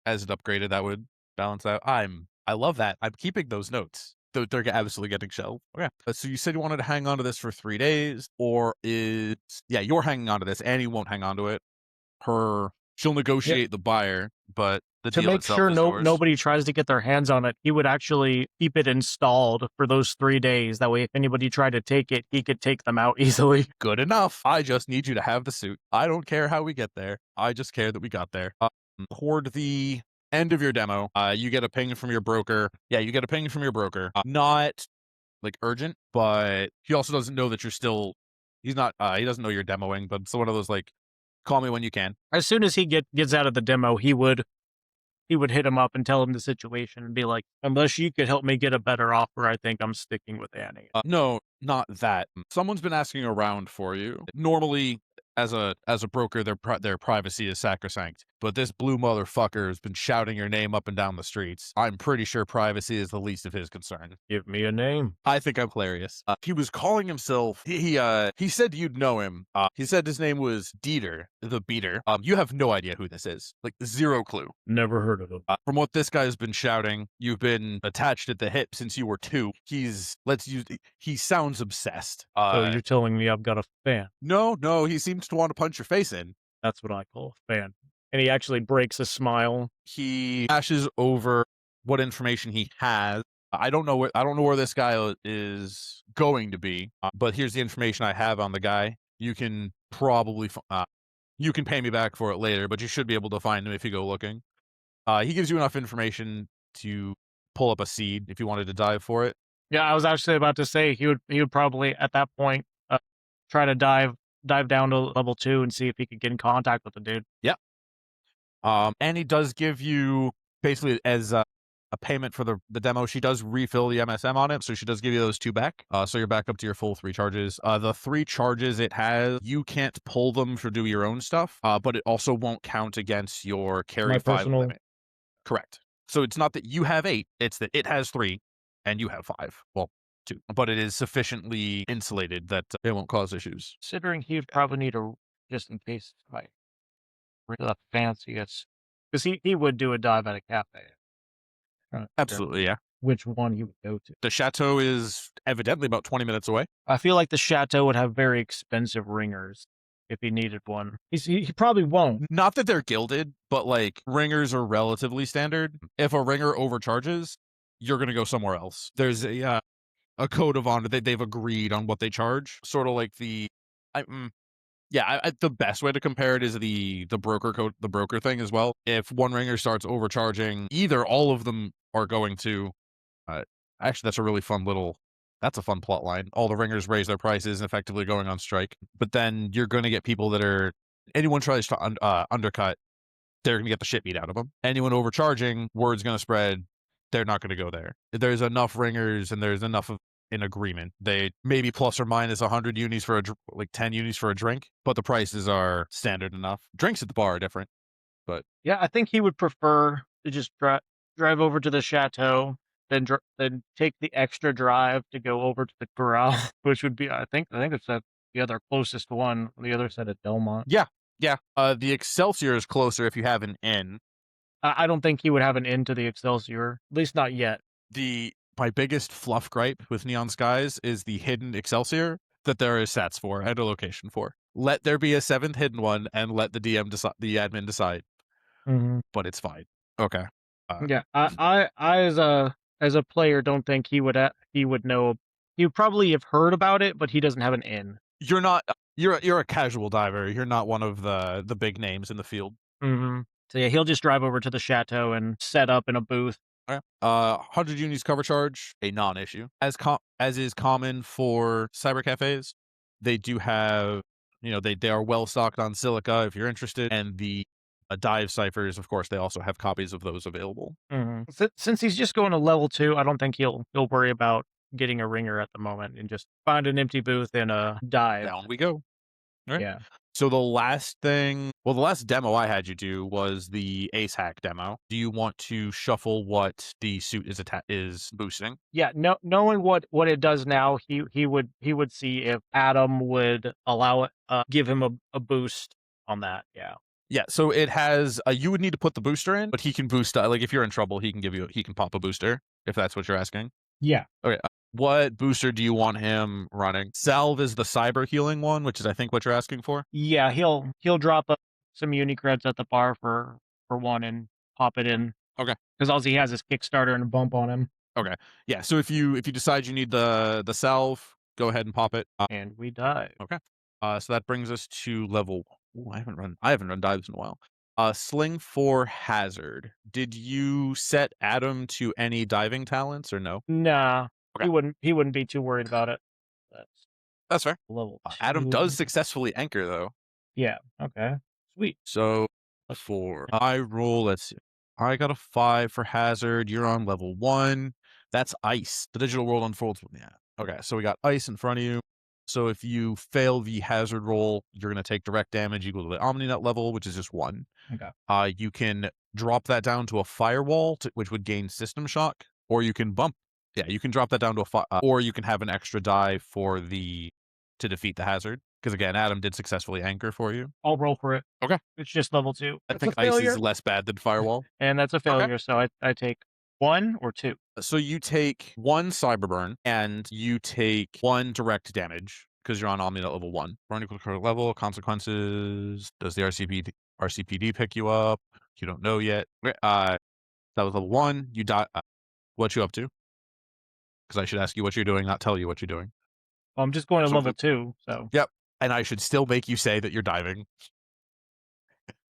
[SPEAKER 2] upgraded, that would balance out. I love that. I'm keeping those notes. They're absolutely getting shelved. Okay. So you said you wanted to hang on to this for 3 days, or you're hanging on to this. Annie won't hang on to it. She'll negotiate the buyer, but the
[SPEAKER 1] to
[SPEAKER 2] deal
[SPEAKER 1] make
[SPEAKER 2] itself
[SPEAKER 1] sure
[SPEAKER 2] is yours.
[SPEAKER 1] nobody tries to get their hands on it, he would actually keep it installed for those 3 days. That way, if anybody tried to take it, he could take them out easily.
[SPEAKER 2] Good enough. I just need you to have the suit. I don't care how we get there. I just care that we got there. Toward the end of your demo, you get a ping from your broker. Yeah, you get a ping from your broker. Not like urgent, but he also doesn't know that you're still. He doesn't know you're demoing, but it's one of those like, call me when you can.
[SPEAKER 1] As soon as he gets out of the demo, he would hit him up and tell him the situation and be like, "Unless you could help me get a better offer, I think I'm sticking with Annie."
[SPEAKER 2] No, not that. Someone's been asking around for you. Normally, as a broker, their privacy is sacrosanct. But this blue motherfucker has been shouting your name up and down the streets. I'm pretty sure privacy is the least of his concern.
[SPEAKER 1] Give me a name.
[SPEAKER 2] I think I'm hilarious. He was calling himself. He said you'd know him. He said his name was Dieter the Beater. You have no idea who this is. Like, zero clue.
[SPEAKER 1] Never heard of him.
[SPEAKER 2] From what this guy's been shouting, you've been attached at the hip since you were 2. He sounds obsessed.
[SPEAKER 1] So you're telling me I've got a fan?
[SPEAKER 2] No, he seems to want to punch your face in.
[SPEAKER 1] That's what I call a fan. And he actually breaks a smile.
[SPEAKER 2] He ashes over what information he has. I don't know where this guy is going to be, but here's the information I have on the guy. You can probably you can pay me back for it later, but you should be able to find him if you go looking. He gives you enough information to pull up a seed if you wanted to dive for it.
[SPEAKER 1] Yeah, I was actually about to say he would probably at that point try to dive down to level 2 and see if he could get in contact with the dude.
[SPEAKER 2] Yeah. And he does give you basically as a payment for the demo. She does refill the MSM on it, so she does give you those 2 back. So you're back up to your full 3 charges. The 3 charges it has, you can't pull them to do your own stuff, but it also won't count against your carry
[SPEAKER 1] My
[SPEAKER 2] 5
[SPEAKER 1] personal-
[SPEAKER 2] limit. Correct. So it's not that you have 8; it's that it has 3 and you have 5. Well, 2, but it is sufficiently insulated that it won't cause issues.
[SPEAKER 1] Considering he would probably need a, just in case, like, really fancy, because he would do a dive at a cafe.
[SPEAKER 2] Absolutely, yeah.
[SPEAKER 1] Which one he would go to.
[SPEAKER 2] The chateau is evidently about 20 minutes away.
[SPEAKER 1] I feel like the chateau would have very expensive ringers if he needed one. He probably won't.
[SPEAKER 2] Not that they're gilded, but like ringers are relatively standard. If a ringer overcharges, you're going to go somewhere else. There's a code of honor that they've agreed on what they charge. Sort of like the best way to compare it is the broker code, the broker thing as well. If one ringer starts overcharging, either all of them are going to. Actually, that's a fun plot line. All the ringers raise their prices, effectively going on strike. But then you're going to get people that anyone tries to undercut, they're going to get the shit beat out of them. Anyone overcharging, word's going to spread. They're not going to go there. There's enough ringers and there's enough of an agreement. They maybe plus or minus 100 unis for 10 unis for a drink, but the prices are standard enough. Drinks at the bar are different, but
[SPEAKER 1] yeah, I think he would prefer to just drive over to the chateau, then take the extra drive to go over to the corral, which would be I think it's the other closest one. The other side of Delmont.
[SPEAKER 2] Yeah. The Excelsior is closer if you have an inn.
[SPEAKER 1] I don't think he would have an inn to the Excelsior, at least not yet.
[SPEAKER 2] My biggest fluff gripe with Neon Skies is the hidden Excelsior that there is sats for and a location for. Let there be a 7th hidden one and let the DM decide, the admin decide.
[SPEAKER 1] Mm-hmm.
[SPEAKER 2] But it's fine. Okay.
[SPEAKER 1] Yeah, I as a player don't think he would know. He would probably have heard about it, but he doesn't have an inn.
[SPEAKER 2] You're a casual diver. You're not one of the big names in the field.
[SPEAKER 1] Mm-hmm. So yeah, he'll just drive over to the chateau and set up in a booth.
[SPEAKER 2] Okay. 100 unis cover charge, a non-issue. As is common for cyber cafes, they do have, they are well stocked on silica if you're interested, and the dive ciphers, of course, they also have copies of those available.
[SPEAKER 1] Mm-hmm. Since he's just going to level 2, I don't think he'll worry about getting a ringer at the moment, and just find an empty booth and dive.
[SPEAKER 2] Down we go. Right.
[SPEAKER 1] Yeah.
[SPEAKER 2] So the last demo I had you do was the Ace Hack demo. Do you want to shuffle what the suit is boosting?
[SPEAKER 1] Yeah, knowing what it does now, he would see if Adam would allow it, give him a boost on that. Yeah.
[SPEAKER 2] Yeah, so it has. You would need to put the booster in, but he can boost. Like if you're in trouble, he can pop a booster if that's what you're asking.
[SPEAKER 1] Yeah.
[SPEAKER 2] Okay. What booster do you want him running? Salve is the cyber healing one, which is I think what you're asking for.
[SPEAKER 1] Yeah, he'll drop some unicreds at the bar for one and pop it in.
[SPEAKER 2] Okay.
[SPEAKER 1] Because all he has is Kickstarter and a bump on him.
[SPEAKER 2] Okay. Yeah. So if you decide you need the salve, go ahead and pop it.
[SPEAKER 1] And we dive.
[SPEAKER 2] Okay. So that brings us to level. Ooh, I haven't run dives in a while. Sling for hazard. Did you set Adam to any diving talents or no?
[SPEAKER 1] Nah.
[SPEAKER 2] Okay.
[SPEAKER 1] He wouldn't be too worried about it.
[SPEAKER 2] That's fair.
[SPEAKER 1] Level 2.
[SPEAKER 2] Adam does successfully anchor though.
[SPEAKER 1] Yeah. Okay. Sweet.
[SPEAKER 2] So for I roll, let's see. I got a 5 for hazard. You're on level 1. That's ice. The digital world unfolds. Yeah. Okay. So we got ice in front of you. So if you fail the hazard roll, you're going to take direct damage equal to the Omninet level, which is just 1.
[SPEAKER 3] Okay.
[SPEAKER 2] You can drop that down to a firewall, which would gain system shock, or you can bump. Yeah, you can drop that down to or you can have an extra die for to defeat the hazard. Because again, Adam did successfully anchor for you.
[SPEAKER 3] I'll roll for it.
[SPEAKER 2] Okay.
[SPEAKER 3] It's just level 2.
[SPEAKER 2] I
[SPEAKER 3] That's
[SPEAKER 2] think
[SPEAKER 3] a
[SPEAKER 2] ice
[SPEAKER 3] failure.
[SPEAKER 2] is less bad than firewall.
[SPEAKER 3] And that's a failure, so I take 1 or 2.
[SPEAKER 2] So you take 1 cyberburn and you take 1 direct damage because you're on Omninet level 1. Burn equal to current level. Consequences. Does the RCPD pick you up? You don't know yet. Okay, that was level 1. You die. What you up to? Because I should ask you what you're doing, not tell you what you're doing.
[SPEAKER 3] Well, I'm just going to
[SPEAKER 2] So
[SPEAKER 3] level 2, so.
[SPEAKER 2] Yep. And I should still make you say that you're diving.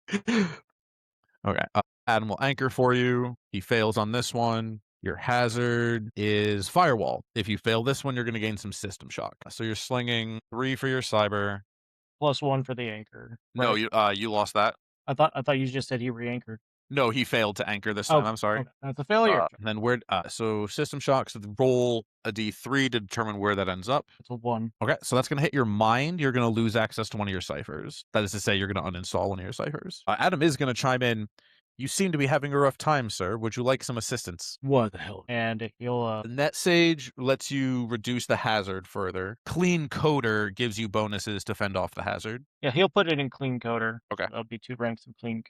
[SPEAKER 2] Okay. Adam will anchor for you. He fails on this one. Your hazard is firewall. If you fail this one, you're going to gain some system shock. So you're slinging 3 for your cyber.
[SPEAKER 3] Plus 1 for the anchor.
[SPEAKER 2] No,
[SPEAKER 3] right?
[SPEAKER 2] you lost that.
[SPEAKER 3] I thought you just said he re-anchored.
[SPEAKER 2] No, he failed to anchor this time. I'm sorry.
[SPEAKER 3] Okay. That's a failure.
[SPEAKER 2] And then so system shock. So roll a d3 to determine where that ends up.
[SPEAKER 3] It's a 1.
[SPEAKER 2] Okay, so that's going to hit your mind. You're going to lose access to one of your ciphers. That is to say, you're going to uninstall one of your ciphers. Adam is going to chime in. You seem to be having a rough time, sir. Would you like some assistance?
[SPEAKER 3] What the hell? And he'll
[SPEAKER 2] The Net Sage lets you reduce the hazard further. Clean Coder gives you bonuses to fend off the hazard.
[SPEAKER 3] yeah, he'll put it in clean coder.
[SPEAKER 2] Okay.
[SPEAKER 3] That'll be 2 ranks in clean.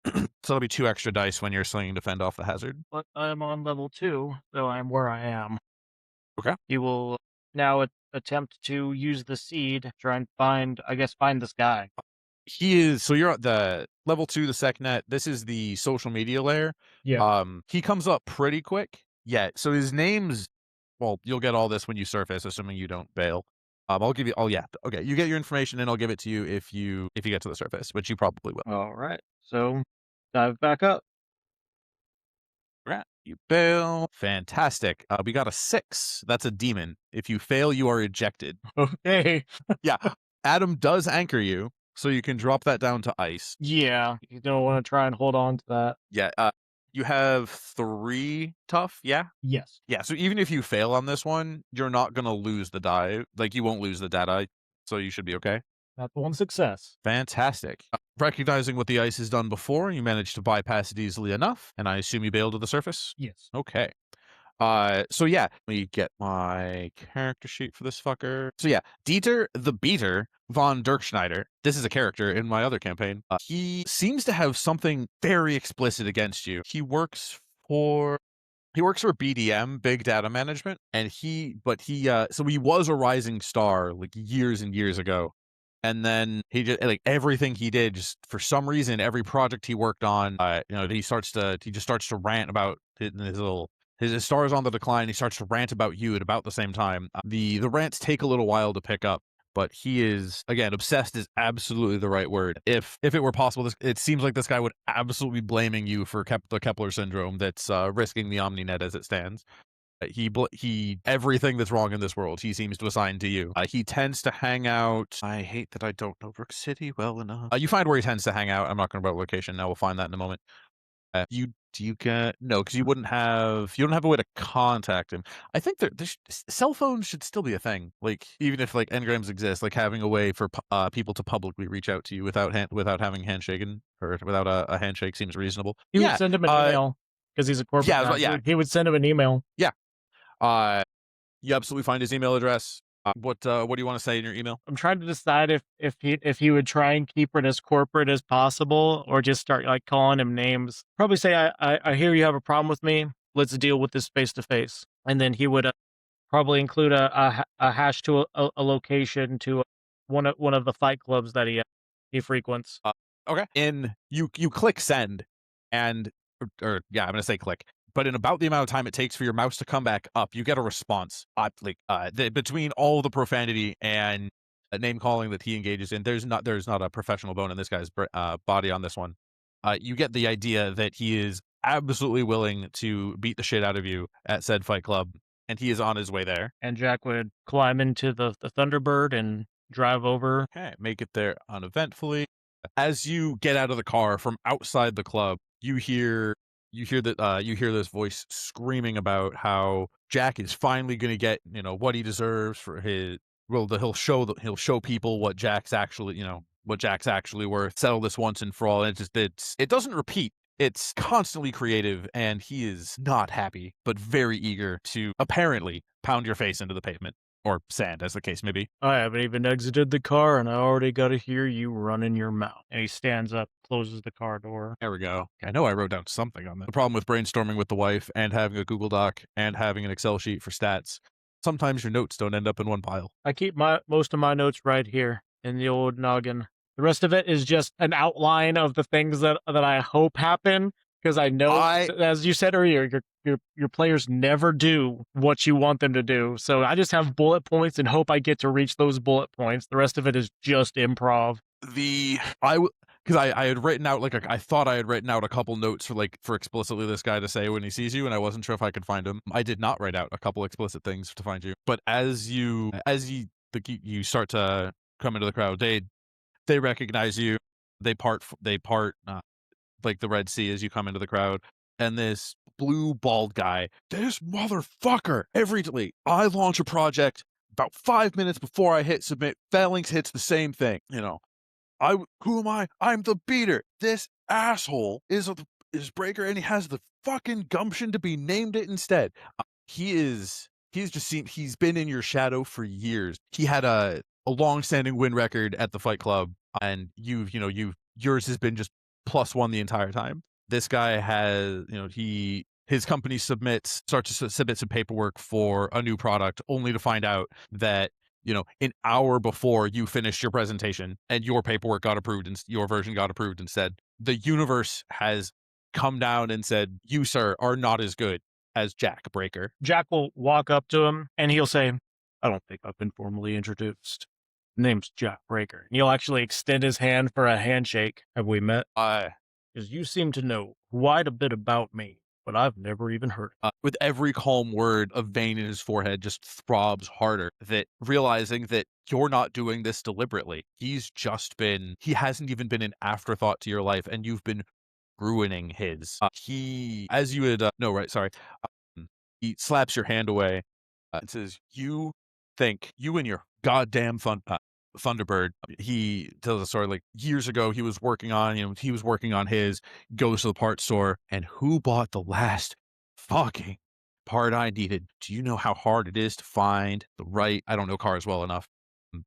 [SPEAKER 2] So that'll be 2 extra dice when you're slinging to fend off the hazard.
[SPEAKER 3] But I'm on level 2, so I'm where I am.
[SPEAKER 2] Okay.
[SPEAKER 3] He will now attempt to use the seed to try and find this guy.
[SPEAKER 2] So you're at the level 2, the SecNet. This is the social media layer.
[SPEAKER 3] Yeah.
[SPEAKER 2] He comes up pretty quick. Yeah. So his name's, well, you'll get all this when you surface, assuming you don't bail. I'll give you, okay. You get your information and I'll give it to you if you get to the surface, which you probably will.
[SPEAKER 3] All right. So dive back up.
[SPEAKER 2] Right. You bail. Fantastic. We got a 6. That's a demon. If you fail, you are ejected.
[SPEAKER 3] Okay.
[SPEAKER 2] Yeah. Adam does anchor you, so you can drop that down to ice.
[SPEAKER 3] Yeah. You don't want to try and hold on to that.
[SPEAKER 2] Yeah. You have 3 tough. Yeah.
[SPEAKER 3] Yes.
[SPEAKER 2] Yeah. So even if you fail on this one, you're not gonna lose the die. Like you won't lose the data. So you should be okay.
[SPEAKER 3] That's 1 success.
[SPEAKER 2] Fantastic. Recognizing what the ice has done before, you managed to bypass it easily enough, and I assume you bailed to the surface?
[SPEAKER 3] Yes.
[SPEAKER 2] Okay. So yeah, let me get my character sheet for this fucker. So yeah, Dieter the Beater von Dirkschneider. This is a character in my other campaign. He seems to have something very explicit against you. He works for BDM, Big Data Management, and so he was a rising star like years and years ago. And then he just like everything he did, just for some reason, every project he worked on, he just starts to rant about his star is on the decline. He starts to rant about you at about the same time. The rants take a little while to pick up, but he is, again, obsessed is absolutely the right word. If it were possible, it seems like this guy would absolutely be blaming you for the Kepler syndrome that's risking the OmniNet as it stands. He everything that's wrong in this world, he seems to assign to you. He tends to hang out. I hate that I don't know Brook City well enough. You find where he tends to hang out. I'm not going to about location now. We'll find that in a moment. No, because you don't have a way to contact him. I think cell phones should still be a thing. Like even if like engrams exist, like having a way for people to publicly reach out to you without having handshaken or without a handshake seems reasonable.
[SPEAKER 3] He would send him an email because he's a corporate.
[SPEAKER 2] Yeah.
[SPEAKER 3] He would send him an email.
[SPEAKER 2] Yeah. You absolutely find his email address. What do you want to say in your email?
[SPEAKER 3] I'm trying to decide if he would try and keep it as corporate as possible or just start like calling him names. Probably say, I hear you have a problem with me. Let's deal with this face to face. And then he would probably include a hash to a location to one of the fight clubs that he frequents.
[SPEAKER 2] Okay. And you click send, and I'm gonna say click. But in about the amount of time it takes for your mouse to come back up, you get a response. Between all the profanity and name calling that he engages in, there's not a professional bone in this guy's body on this one. You get the idea that he is absolutely willing to beat the shit out of you at said fight club, and he is on his way there.
[SPEAKER 3] And Jack would climb into the Thunderbird and drive over.
[SPEAKER 2] Okay, make it there uneventfully. As you get out of the car from outside the club, you hear this voice screaming about how Jack is finally going to get, what he deserves for well, he'll show people what Jack's actually, what Jack's actually worth. Settle this once and for all. And it doesn't repeat. It's constantly creative, and he is not happy, but very eager to apparently pound your face into the pavement or sand, as the case may be.
[SPEAKER 3] I haven't even exited the car, and I already got to hear you running your mouth. And he stands up, closes the car door.
[SPEAKER 2] There we go. I know I wrote down something on that. The problem with brainstorming with the wife and having a Google Doc and having an Excel sheet for stats, sometimes your notes don't end up in one pile.
[SPEAKER 3] I keep most of my notes right here in the old noggin. The rest of it is just an outline of the things that I hope happen, because I know, as you said earlier, your players never do what you want them to do. So I just have bullet points and hope I get to reach those bullet points. The rest of it is just improv.
[SPEAKER 2] Because I had written out I thought I had written out a couple notes for explicitly this guy to say when he sees you, and I wasn't sure if I could find him. I did not write out a couple explicit things to find you, but as you start to come into the crowd, they recognize you. They part like the Red Sea as you come into the crowd, and this blue bald guy, this motherfucker. I launch a project about 5 minutes before I hit submit. Phalanx hits the same thing. Who am I? I'm the beater. This asshole is Breaker, and he has the fucking gumption to be named it instead. He's been in your shadow for years. He had a long-standing win record at the Fight Club, and yours has been just +1 the entire time. This guy has, his company starts to submit some paperwork for a new product, only to find out that an hour before you finished your presentation and your paperwork got approved and your version got approved instead, the universe has come down and said, you, sir, are not as good as Jack Breaker.
[SPEAKER 3] Jack will walk up to him and he'll say, I don't think I've been formally introduced. Name's Jack Breaker. And he'll actually extend his hand for a handshake. Have we met? Because you seem to know quite a bit about me, but I've never even heard of it.
[SPEAKER 2] With every calm word, a vein in his forehead just throbs harder, that realizing that you're not doing this deliberately. He hasn't even been an afterthought to your life, and you've been ruining his. He slaps your hand away and says, you think, you and your goddamn Thunderbird. He tells a story years ago he was working on his, goes to the parts store, and who bought the last fucking part I needed? Do you know how hard it is to find the right, I don't know cars well enough,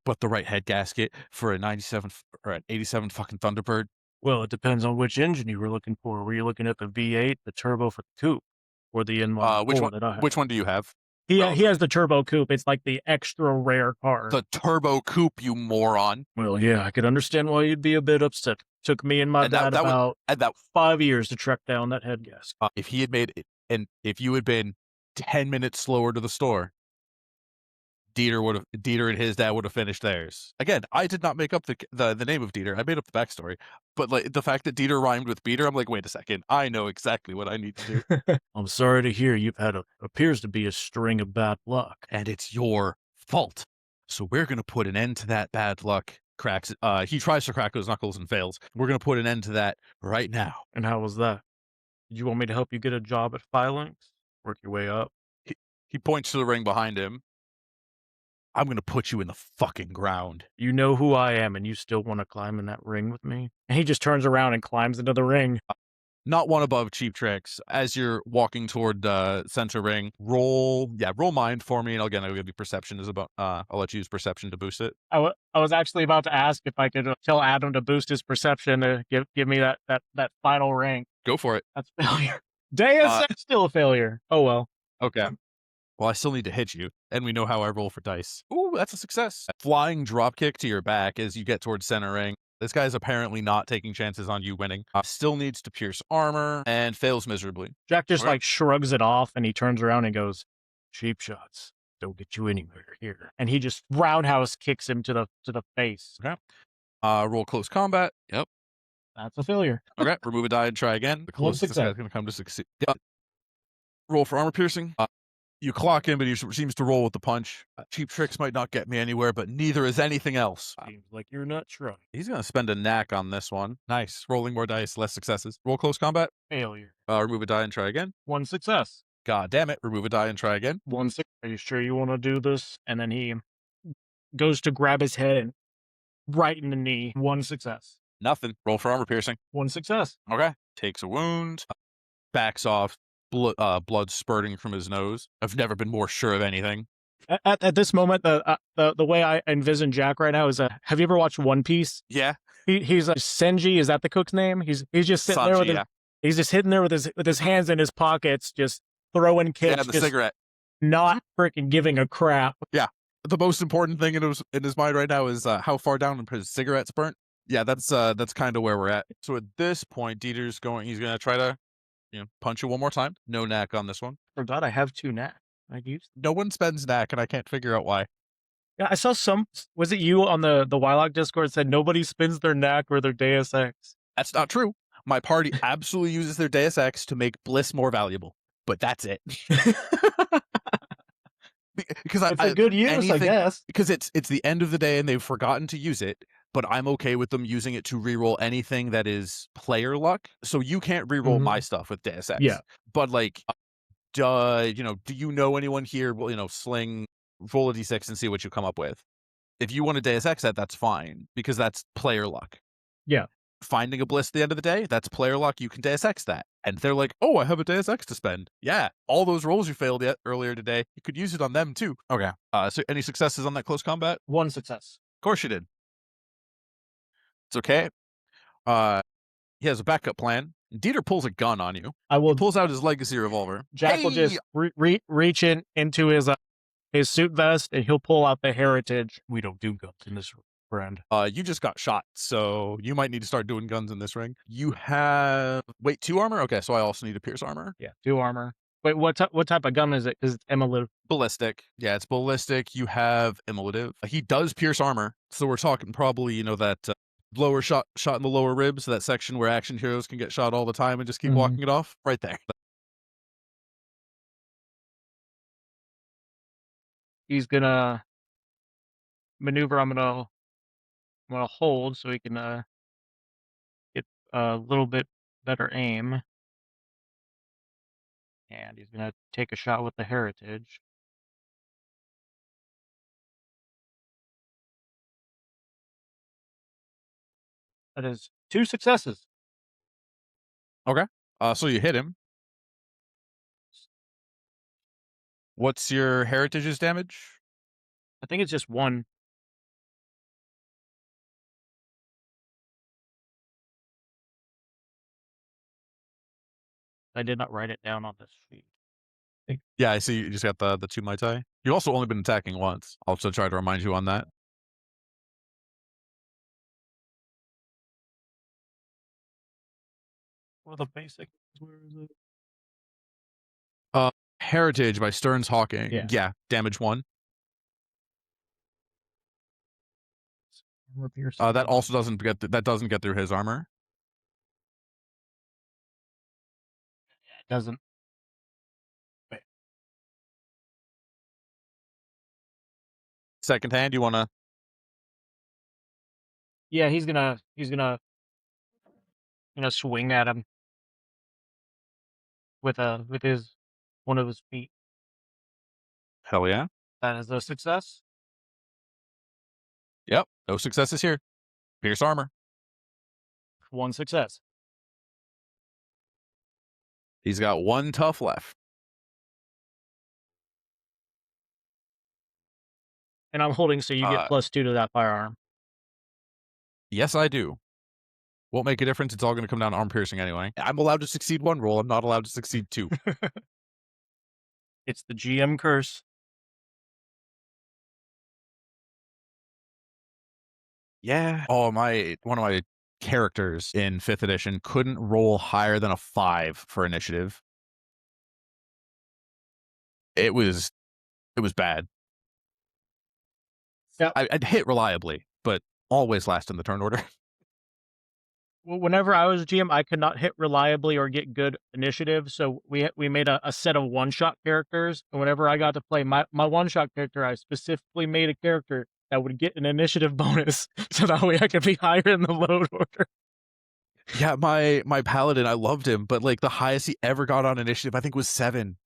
[SPEAKER 2] but the right head gasket for a 97 or an 87 fucking Thunderbird?
[SPEAKER 3] Well, it depends on which engine you were looking for. Were you looking at the V8, the turbo for the coupe, or the inline four that I have?
[SPEAKER 2] Which one do you have?
[SPEAKER 3] He has the turbo coupe. It's like the extra rare car.
[SPEAKER 2] The turbo coupe, you moron.
[SPEAKER 3] Well, yeah, I could understand why you'd be a bit upset. Took me and my dad about 5 years to track down that head gasket.
[SPEAKER 2] If you had been 10 minutes slower to the store, Dieter and his dad would have finished theirs. Again, I did not make up the name of Dieter. I made up the backstory. But the fact that Dieter rhymed with beater, I'm like, wait a second. I know exactly what I need to do.
[SPEAKER 3] I'm sorry to hear you've had appears to be a string of bad luck.
[SPEAKER 2] And it's your fault. So we're going to put an end to that bad luck. He tries to crack those knuckles and fails. We're going to put an end to that right now.
[SPEAKER 3] And how was that? Did you want me to help you get a job at Phalanx? Work your way up?
[SPEAKER 2] He points to the ring behind him. I'm going to put you in the fucking ground. You
[SPEAKER 3] know who I am, and you still want to climb in that ring with me? And he just turns around and climbs into the ring.
[SPEAKER 2] Not one above Cheap Tricks. As you're walking toward center ring, roll mind for me, and again, I'll give you perception. I'll let you use perception to boost it.
[SPEAKER 3] I was actually about to ask if I could tell Adam to boost his perception to give me that final rank.
[SPEAKER 2] Go for it.
[SPEAKER 3] That's failure. Deus still a failure. Oh well.
[SPEAKER 2] Okay. Well, I still need to hit you, and we know how I roll for dice. Ooh, that's a success. Flying dropkick to your back as you get towards center ring. This guy's apparently not taking chances on you winning. Still needs to pierce armor and fails miserably.
[SPEAKER 3] Jack just shrugs it off, and he turns around and goes, cheap shots don't get you anywhere here. And he just roundhouse kicks him to the face.
[SPEAKER 2] Okay. Roll close combat. Yep.
[SPEAKER 3] That's a failure.
[SPEAKER 2] Okay. Remove a die and try again. The closest this guy's going to come to succeed. Yep. Roll for armor piercing. You clock him, but he seems to roll with the punch. Cheap Tricks might not get me anywhere, but neither is anything else.
[SPEAKER 3] Seems like you're not trying.
[SPEAKER 2] He's going to spend a knack on this one. Nice. Rolling more dice, less successes. Roll close combat.
[SPEAKER 3] Failure.
[SPEAKER 2] Remove a die and try again.
[SPEAKER 3] 1 success.
[SPEAKER 2] God damn it. Remove a die and try again.
[SPEAKER 3] 1 6. Are you sure you want to do this? And then he goes to grab his head and right in the knee. One success.
[SPEAKER 2] Nothing. Roll for armor piercing.
[SPEAKER 3] One success.
[SPEAKER 2] Okay. Takes a wound. Backs off. Blood spurting from his nose. I've never been more sure of anything.
[SPEAKER 3] At this moment, the way I envision Jack right now is have you ever watched One Piece?
[SPEAKER 2] Yeah.
[SPEAKER 3] He's Senji. Is that the cook's name? He's just sitting there with
[SPEAKER 2] Sanji,
[SPEAKER 3] he's just hitting there with his hands in his pockets, just throwing kicks.
[SPEAKER 2] Yeah, the
[SPEAKER 3] just
[SPEAKER 2] cigarette.
[SPEAKER 3] not freaking giving a crap.
[SPEAKER 2] The most important thing in his mind right now is how far down his cigarette's burnt. Yeah, that's kind of where we're at. So at this point, Dieter's he's going to try to, punch you one more time. No knack on this one.
[SPEAKER 3] Forgot I have 2 knack. I used.
[SPEAKER 2] No one spends knack, and I can't figure out why.
[SPEAKER 3] Yeah, I saw was it you on the Wylock Discord said nobody spins their knack or their Deus Ex?
[SPEAKER 2] That's not true. My party absolutely uses their Deus Ex to make Bliss more valuable, but that's it. Because
[SPEAKER 3] It's a good use, I guess.
[SPEAKER 2] Because it's the end of the day and they've forgotten to use it, but I'm okay with them using it to reroll anything that is player luck. So you can't reroll my stuff with Deus Ex.
[SPEAKER 3] Yeah.
[SPEAKER 2] But like, do you know anyone here? Well, sling, roll a d6 and see what you come up with. If you want to Deus Ex that, that's fine because that's player luck.
[SPEAKER 3] Yeah.
[SPEAKER 2] Finding a Bliss at the end of the day, that's player luck. You can Deus Ex that. And they're like, oh, I have a Deus Ex to spend. Yeah. All those rolls you failed earlier today, you could use it on them too. Okay. So any successes on that close combat?
[SPEAKER 3] 1 success.
[SPEAKER 2] Of course you did. It's okay. He has a backup plan. Dieter pulls a gun on you.
[SPEAKER 3] He
[SPEAKER 2] pulls out his legacy revolver.
[SPEAKER 3] Jack will just reach into his suit vest and he'll pull out the Heritage.
[SPEAKER 1] We don't do guns in this brand.
[SPEAKER 2] You just got shot, so you might need to start doing guns in this ring. You have 2 armor. Okay, so I also need a pierce armor.
[SPEAKER 3] Yeah, 2 armor. Wait, what type of gun is it? Because it's immolative.
[SPEAKER 2] Ballistic. Yeah, it's ballistic. You have immolative. He does pierce armor, so we're talking probably that lower shot in the lower ribs, that section where action heroes can get shot all the time and just keep walking it off. Right there.
[SPEAKER 3] He's gonna maneuver. I'm gonna hold so he can get a little bit better aim. And he's gonna take a shot with the Heritage. That is 2 successes.
[SPEAKER 2] Okay. So you hit him. What's your Heritage's damage?
[SPEAKER 3] I think it's just 1. I did not write it down on this sheet.
[SPEAKER 2] Yeah, I see you just got the 2 Mai Tai. You've also only been attacking once. I'll also try to remind you on that.
[SPEAKER 3] Well, the basic. Where is it?
[SPEAKER 2] Heritage by Stearns Hawking.
[SPEAKER 3] Yeah.
[SPEAKER 2] Damage 1. That also doesn't get through his armor.
[SPEAKER 3] It doesn't. Wait.
[SPEAKER 2] Second hand, you want to?
[SPEAKER 3] Yeah, he's gonna swing at him with one of his feet.
[SPEAKER 2] Hell yeah.
[SPEAKER 3] That is a success.
[SPEAKER 2] Yep. No successes here. Pierce armor.
[SPEAKER 3] 1 success.
[SPEAKER 2] He's got 1 tough left.
[SPEAKER 3] And I'm holding, so you get +2 to that firearm.
[SPEAKER 2] Yes, I do. Won't make a difference. It's all going to come down to arm piercing anyway. I'm allowed to succeed 1 roll. I'm not allowed to succeed 2.
[SPEAKER 3] It's the GM curse.
[SPEAKER 2] Yeah. Oh, one of my characters in 5th edition couldn't roll higher than a 5 for initiative. It was bad.
[SPEAKER 3] Yeah.
[SPEAKER 2] I'd hit reliably, but always last in the turn order.
[SPEAKER 3] Well, whenever I was GM, I could not hit reliably or get good initiative. So we made a set of 1-shot characters. And whenever I got to play my 1-shot character, I specifically made a character that would get an initiative bonus, so that way I could be higher in the load order.
[SPEAKER 2] Yeah, my paladin, I loved him, but like the highest he ever got on initiative, I think was 7.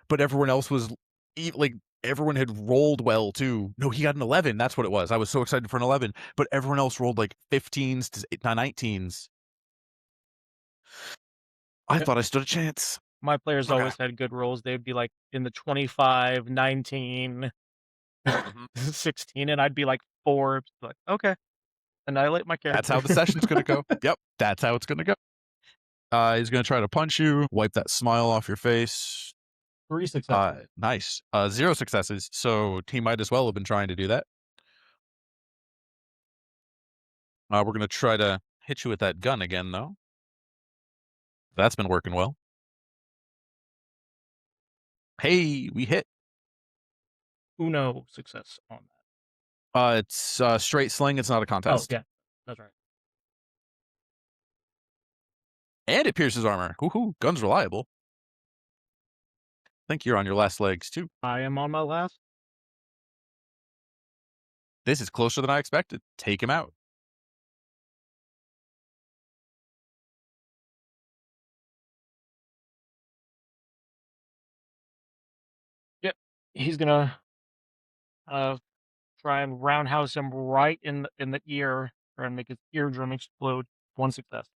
[SPEAKER 2] But everyone else was like everyone had rolled well too. No, he got an 11. That's what it was. I was so excited for an 11, but everyone else rolled like 15s to 19s. I thought I stood a chance.
[SPEAKER 3] My players
[SPEAKER 2] Okay.
[SPEAKER 3] always had good rolls. They'd be like in the 25, 19,
[SPEAKER 2] Mhm.
[SPEAKER 3] 16, and I'd be like 4. Like, okay, annihilate my character.
[SPEAKER 2] That's how the session's going to go. Yep, that's how it's going to go. He's going to try to punch you, wipe that smile off your face.
[SPEAKER 3] 3 successes.
[SPEAKER 2] Nice. 0 successes, so he might as well have been trying to do that. We're going to try to hit you with that gun again, though. That's been working well. Hey, we hit.
[SPEAKER 3] Uno success on that.
[SPEAKER 2] It's straight sling. It's not a
[SPEAKER 3] Oh,
[SPEAKER 2] contest.
[SPEAKER 3] yeah, that's right.
[SPEAKER 2] And it pierces armor. Woohoo, gun's reliable. I think you're on your last legs, too.
[SPEAKER 3] I am on my last.
[SPEAKER 2] This is closer than I expected. Take him out.
[SPEAKER 3] He's gonna try and roundhouse him right in the ear, try and make his eardrum explode. 1 success.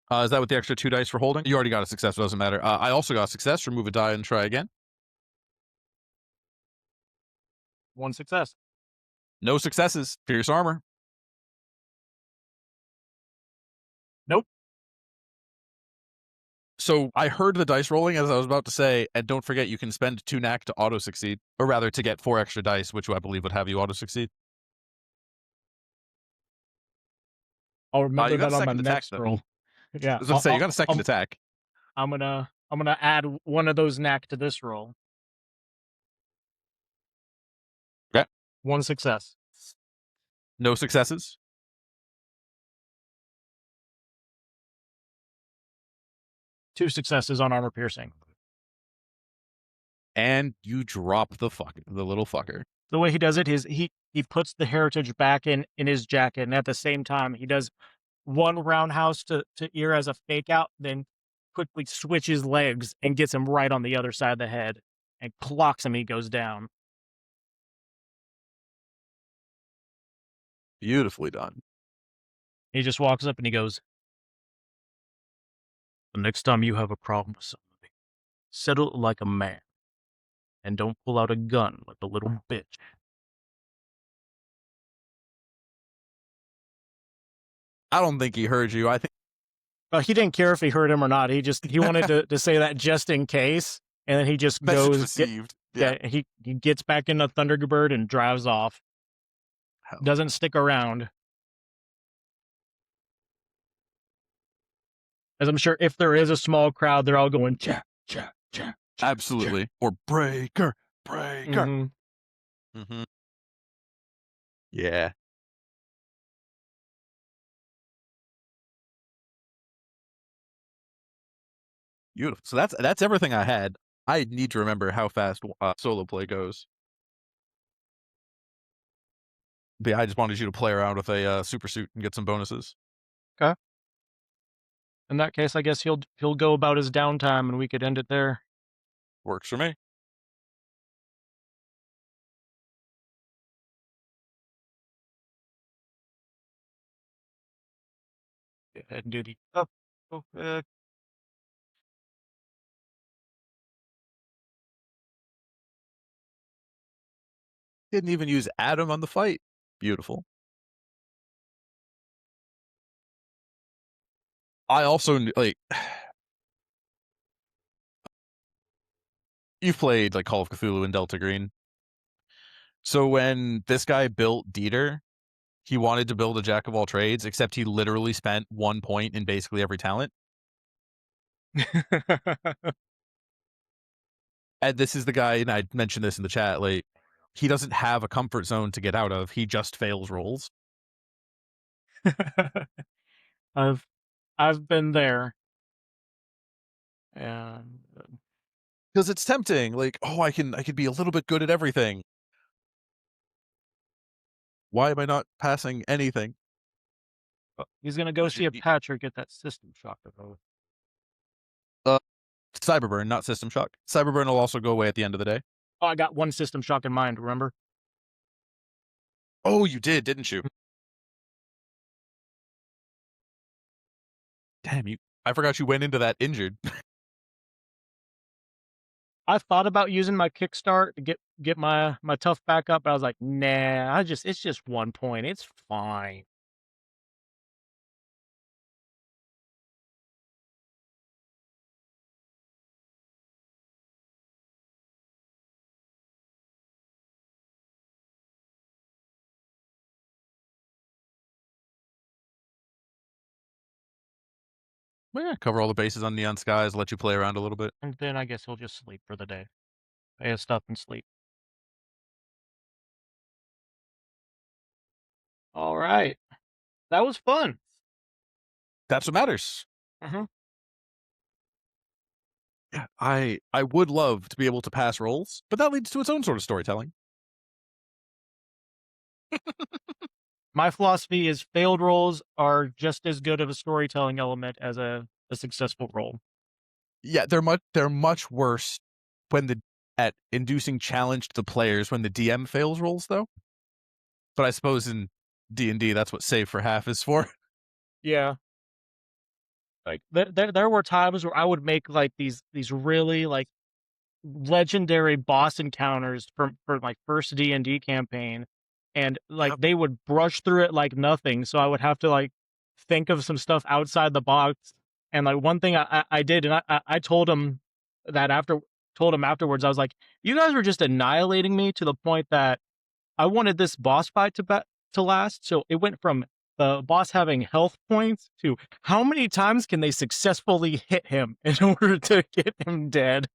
[SPEAKER 2] Is that with the extra 2 dice for holding? You already got a success, so it doesn't matter. I also got a success. Remove a die and try again.
[SPEAKER 3] 1 success.
[SPEAKER 2] No successes. Pierce armor.
[SPEAKER 3] Nope.
[SPEAKER 2] So I heard the dice rolling as I was about to say, and don't forget you can spend 2 knack to auto succeed, or rather to get 4 extra dice, which I believe would have you auto succeed.
[SPEAKER 3] I'll remember
[SPEAKER 2] you got
[SPEAKER 3] that
[SPEAKER 2] a
[SPEAKER 3] on my
[SPEAKER 2] second attack,
[SPEAKER 3] next
[SPEAKER 2] though.
[SPEAKER 3] roll. Yeah,
[SPEAKER 2] I was going to say, you got a second attack.
[SPEAKER 3] I'm gonna add one of those knack to this roll.
[SPEAKER 2] Okay.
[SPEAKER 3] 1 success.
[SPEAKER 2] No successes.
[SPEAKER 3] Two successes on armor piercing.
[SPEAKER 2] And you drop the little fucker.
[SPEAKER 3] The way he does it is he puts the heritage back in his jacket, and at the same time he does one roundhouse to ear as a fake out, then quickly switches legs and gets him right on the other side of the head and clocks him. He goes down.
[SPEAKER 2] Beautifully done.
[SPEAKER 3] He just walks up and he goes, "The next time you have a problem with somebody, settle it like a man, and don't pull out a gun like a little bitch."
[SPEAKER 2] I don't think he heard you. I think
[SPEAKER 3] He didn't care if he heard him or not. He wanted to say that just in case, and then he just
[SPEAKER 2] message
[SPEAKER 3] goes.
[SPEAKER 2] received.
[SPEAKER 3] He gets back in the Thunderbird and drives off.
[SPEAKER 2] Hell.
[SPEAKER 3] Doesn't stick around. As I'm sure if there is a small crowd, they're all going, cha, cha, cha.
[SPEAKER 2] Absolutely. Or breaker.
[SPEAKER 3] Mhm.
[SPEAKER 2] Mm-hmm. Yeah. Beautiful. So that's everything I had. I need to remember how fast solo play goes. But yeah, I just wanted you to play around with a super suit and get some bonuses.
[SPEAKER 3] In that case, I guess he'll go about his downtime, and we could end it there.
[SPEAKER 2] Works for me.
[SPEAKER 3] Go ahead and do the up.
[SPEAKER 2] Didn't even use Adam on the fight. Beautiful. I also like. You've played like Call of Cthulhu and Delta Green. So when this guy built Dieter, he wanted to build a jack of all trades, except he literally spent 1 point in basically every talent. And this is the guy, and I mentioned this in the chat, like, he doesn't have a comfort zone to get out of. He just fails rolls.
[SPEAKER 3] I've been there. And
[SPEAKER 2] Because it's tempting, like, oh, I could be a little bit good at everything. Why am I not passing anything?
[SPEAKER 3] he's gonna go see a Patrick get that System Shock.
[SPEAKER 2] Cyberburn, not System Shock. Cyberburn will also go away at the end of the day.
[SPEAKER 3] Oh, I got one System Shock in mind, remember?
[SPEAKER 2] Oh, you did, didn't you? Damn, I forgot you went into that injured.
[SPEAKER 3] I thought about using my kickstart to get my tough back up, but I was like, nah, it's just 1 point. It's fine.
[SPEAKER 2] Well, yeah, cover all the bases on Neon Skies, let you play around a little bit.
[SPEAKER 3] And then I guess he'll just sleep for the day. Pay his stuff and sleep. All right. That was fun.
[SPEAKER 2] That's what matters.
[SPEAKER 3] Mhm.
[SPEAKER 2] Yeah, I would love to be able to pass rolls, but that leads to its own sort of storytelling.
[SPEAKER 3] My philosophy is failed rolls are just as good of a storytelling element as a successful roll.
[SPEAKER 2] Yeah, they're much worse at inducing challenge to the players when the DM fails rolls, though. But I suppose in D&D, that's what Save for Half is for.
[SPEAKER 3] Yeah. Like there were times where I would make like these really like legendary boss encounters for my first D&D campaign, and like
[SPEAKER 2] Yep.
[SPEAKER 3] they would brush through it like nothing, so I would have to like think of some stuff outside the box. And like one thing I did, and I told him that afterwards, I was like, you guys were just annihilating me to the point that I wanted this boss fight to last, so it went from the boss having health points to how many times can they successfully hit him in order to get him dead.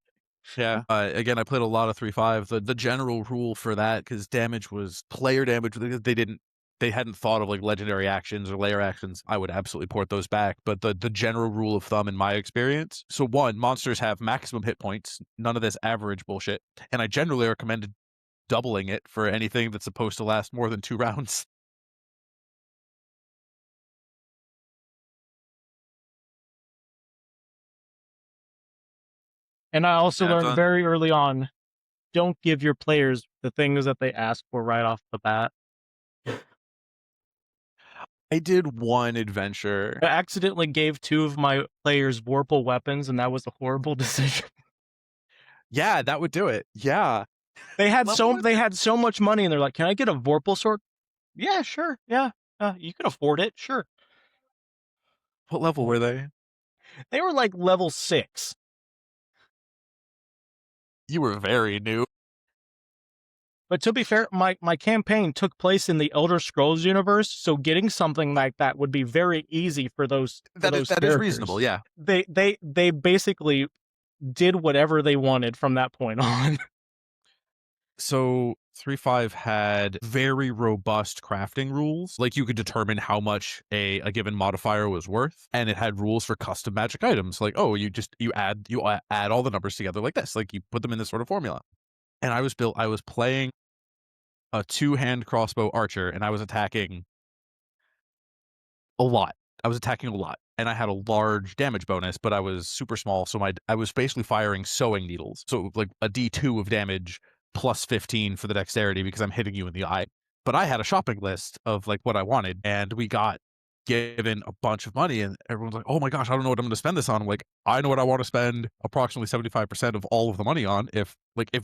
[SPEAKER 2] Yeah. Again, I played a lot of 3.5. The general rule for that, because damage was player damage, they hadn't thought of like legendary actions or layer actions. I would absolutely port those back. But the general rule of thumb in my experience, so one, monsters have maximum hit points, none of this average bullshit. And I generally recommended doubling it for anything that's supposed to last more than 2 rounds.
[SPEAKER 3] And I also
[SPEAKER 2] Yeah, I've
[SPEAKER 3] learned
[SPEAKER 2] done-
[SPEAKER 3] very early on, don't give your players the things that they ask for right off the bat.
[SPEAKER 2] I did one adventure.
[SPEAKER 3] I accidentally gave 2 of my players Vorpal weapons, and that was a horrible decision.
[SPEAKER 2] Yeah, that would do it. Yeah.
[SPEAKER 3] They had
[SPEAKER 2] Level
[SPEAKER 3] so much money, and they're like, "Can I get a Vorpal sword?" Yeah, sure. Yeah, you can afford it. Sure.
[SPEAKER 2] What level were they?
[SPEAKER 3] They were like level 6.
[SPEAKER 2] You were very new.
[SPEAKER 3] But to be fair, my campaign took place in the Elder Scrolls universe, so getting something like that would be very easy for those.
[SPEAKER 2] That is reasonable. Yeah.
[SPEAKER 3] They basically did whatever they wanted from that point on.
[SPEAKER 2] So 3.5 had very robust crafting rules. Like you could determine how much a given modifier was worth, and it had rules for custom magic items. Like, oh, you add all the numbers together like this. Like you put them in this sort of formula. And I was playing a 2-hand crossbow archer, and I was attacking a lot. And I had a large damage bonus, but I was super small, so I was basically firing sewing needles. So like a D2 of damage plus 15 for the dexterity because I'm hitting you in the eye. But I had a shopping list of like what I wanted, and we got given a bunch of money, and everyone's like, "Oh my gosh, I don't know what I'm going to spend this on." I'm like, I know what I want to spend approximately 75% of all of the money on. If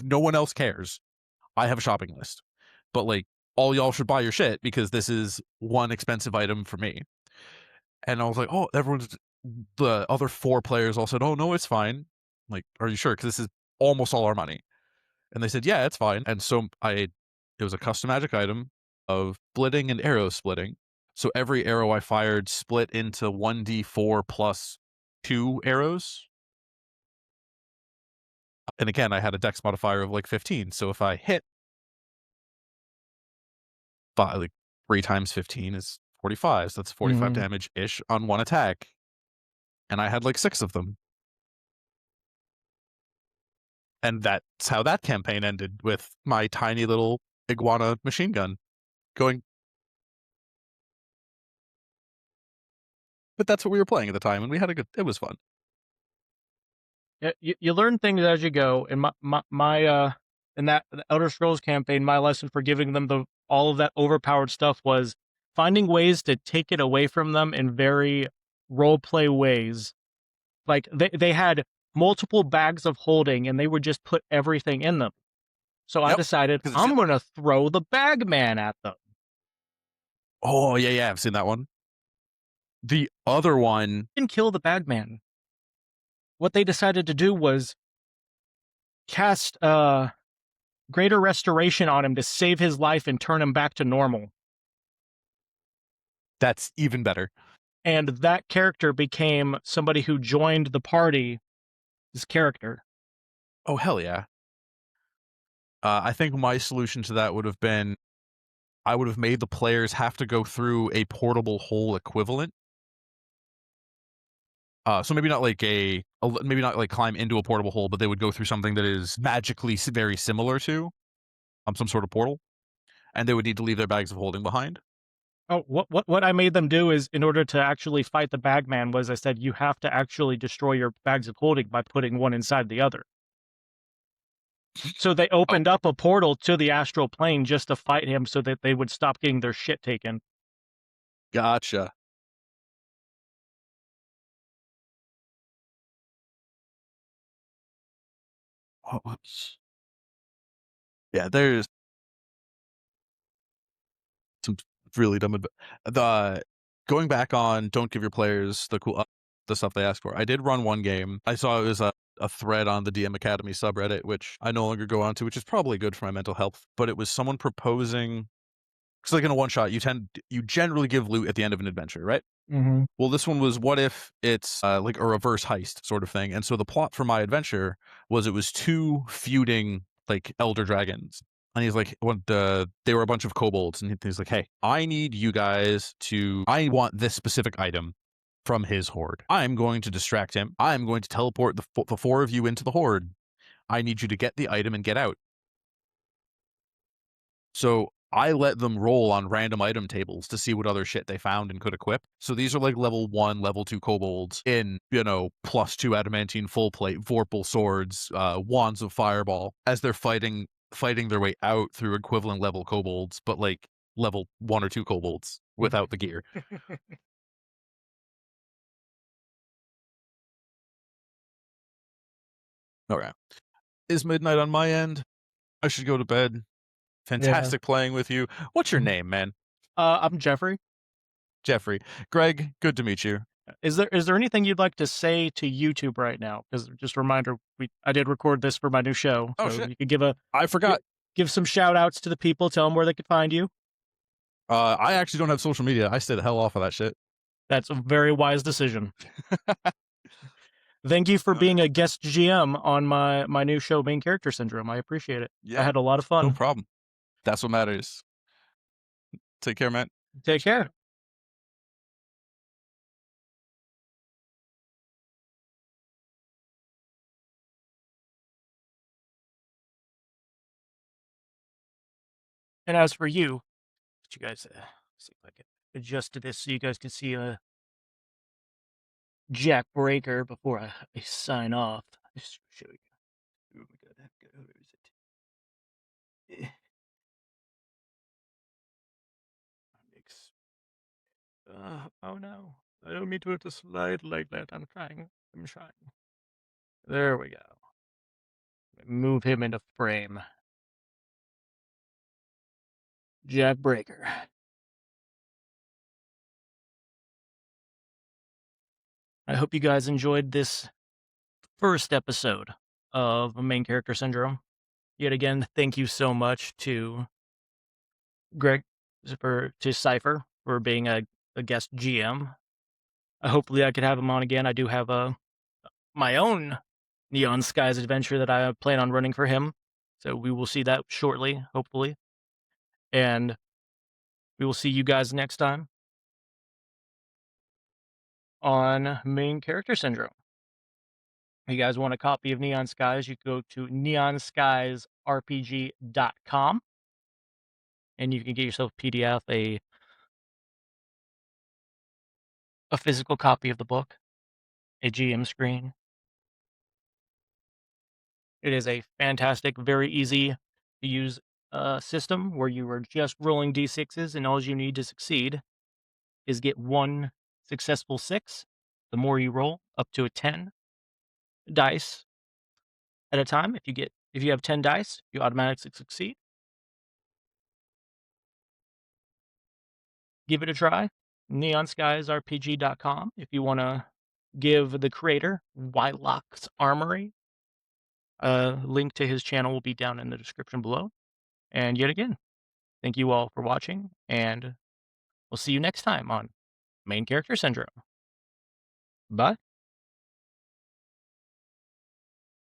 [SPEAKER 2] no one else cares, I have a shopping list. But like all y'all should buy your shit because this is one expensive item for me. And I was like, oh, the other 4 players all said, oh, no, it's fine. I'm like, are you sure? Because this is almost all our money. And they said, yeah, it's fine. And so it was a custom magic item of splitting and arrow splitting. So every arrow I fired split into 1d4 plus 2 arrows. And again, I had a dex modifier of like 15. So if I hit by like 3 times 15 is 45. So that's 45
[SPEAKER 3] Mhm.
[SPEAKER 2] damage-ish on one attack. And I had like 6 of them. And that's how that campaign ended, with my tiny little iguana machine gun going. But that's what we were playing at the time, and it was fun.
[SPEAKER 3] Yeah, you learn things as you go, and in that the Elder Scrolls campaign, my lesson for giving them all of that overpowered stuff was finding ways to take it away from them in very role play ways. Like they had multiple bags of holding and they would just put everything in them. So I
[SPEAKER 2] Yep,
[SPEAKER 3] decided
[SPEAKER 2] 'cause it's
[SPEAKER 3] I'm going to throw the bag man at them.
[SPEAKER 2] Oh, yeah, I've seen that one. The other one,
[SPEAKER 3] Didn't kill the bag man. What they decided to do was cast greater restoration on him to save his life and turn him back to normal.
[SPEAKER 2] that's even better.
[SPEAKER 3] And that character became somebody who joined the party, this character.
[SPEAKER 2] Oh, hell yeah. I think my solution to that would have been I would have made the players have to go through a portable hole equivalent. So maybe not like maybe not like climb into a portable hole, but they would go through something that is magically very similar to some sort of portal, and they would need to leave their bags of holding behind.
[SPEAKER 3] Oh, what I made them do is, in order to actually fight the bagman, was I said you have to actually destroy your bags of holding by putting one inside the other. So they opened up a portal to the astral plane just to fight him, so that they would stop getting their shit taken.
[SPEAKER 2] Gotcha. Yeah, there's some really dumb the going back on don't give your players the stuff they ask for. I did run one game. I saw it was a thread on the DM Academy subreddit, which I no longer go on to, which is probably good for my mental health. But it was someone proposing, because like in a one shot, you generally give loot at the end of an adventure, right?
[SPEAKER 3] Mm-hmm.
[SPEAKER 2] Well, this one was, what if it's like a reverse heist sort of thing? And so the plot for my adventure was it was two feuding like elder dragons. And he's like, they were a bunch of kobolds, and he's like, hey, I need you guys I want this specific item from his horde. I'm going to distract him. I'm going to teleport the four of you into the horde. I need you to get the item and get out. So I let them roll on random item tables to see what other shit they found and could equip. So these are like level 1, level 2 kobolds in, +2 adamantine full plate, Vorpal swords, wands of fireball, as they're fighting their way out through equivalent level kobolds, but like level 1 or 2 kobolds without the gear. Okay. Is midnight on my end. I should go to bed. Fantastic playing with you. What's your name, man?
[SPEAKER 3] I'm Jeffrey.
[SPEAKER 2] Jeffrey. Greg, good to meet you.
[SPEAKER 3] Is there anything you'd like to say to YouTube right now? Because just a reminder, I did record this for my new show.
[SPEAKER 2] Oh,
[SPEAKER 3] so
[SPEAKER 2] shit.
[SPEAKER 3] You could
[SPEAKER 2] I forgot.
[SPEAKER 3] give some shout outs to the people, tell them where they could find you.
[SPEAKER 2] I actually don't have social media. I stay the hell off of that shit.
[SPEAKER 3] That's a very wise decision. Thank you for being a guest GM on my new show, Main Character Syndrome. I appreciate it.
[SPEAKER 2] Yeah,
[SPEAKER 3] I had a lot of fun.
[SPEAKER 2] no problem. That's what matters. Take care, man.
[SPEAKER 3] Take care. And as for you, you guys see if I can adjust to this so you guys can see Jack Breaker before I sign off. Just show you. Oh my god, where is it? Oh no, I don't mean to have to slide like that. I'm trying. There we go. Move him into frame. Jack Breaker. I hope you guys enjoyed this first episode of Main Character Syndrome. Yet again, thank you so much to Greg, to Cypher for being a guest GM. Hopefully I could have him on again. I do have my own Neon Skies adventure that I plan on running for him. So we will see that shortly, hopefully. And we will see you guys next time on Main Character Syndrome. If you guys want a copy of Neon Skies, you can go to neonskiesrpg.com and you can get yourself a PDF, a physical copy of the book, a GM screen. It is a fantastic, very easy to use a system where you are just rolling d6s and all you need to succeed is get one successful 6. The more you roll, up to a 10 dice at a time. If you have 10 dice, you automatically succeed. Give it a try. NeonSkiesRPG.com. If you want to give the creator, Wylock's Armory, a link to his channel will be down in the description below. And yet again, thank you all for watching, and we'll see you next time on Main Character Syndrome. Bye.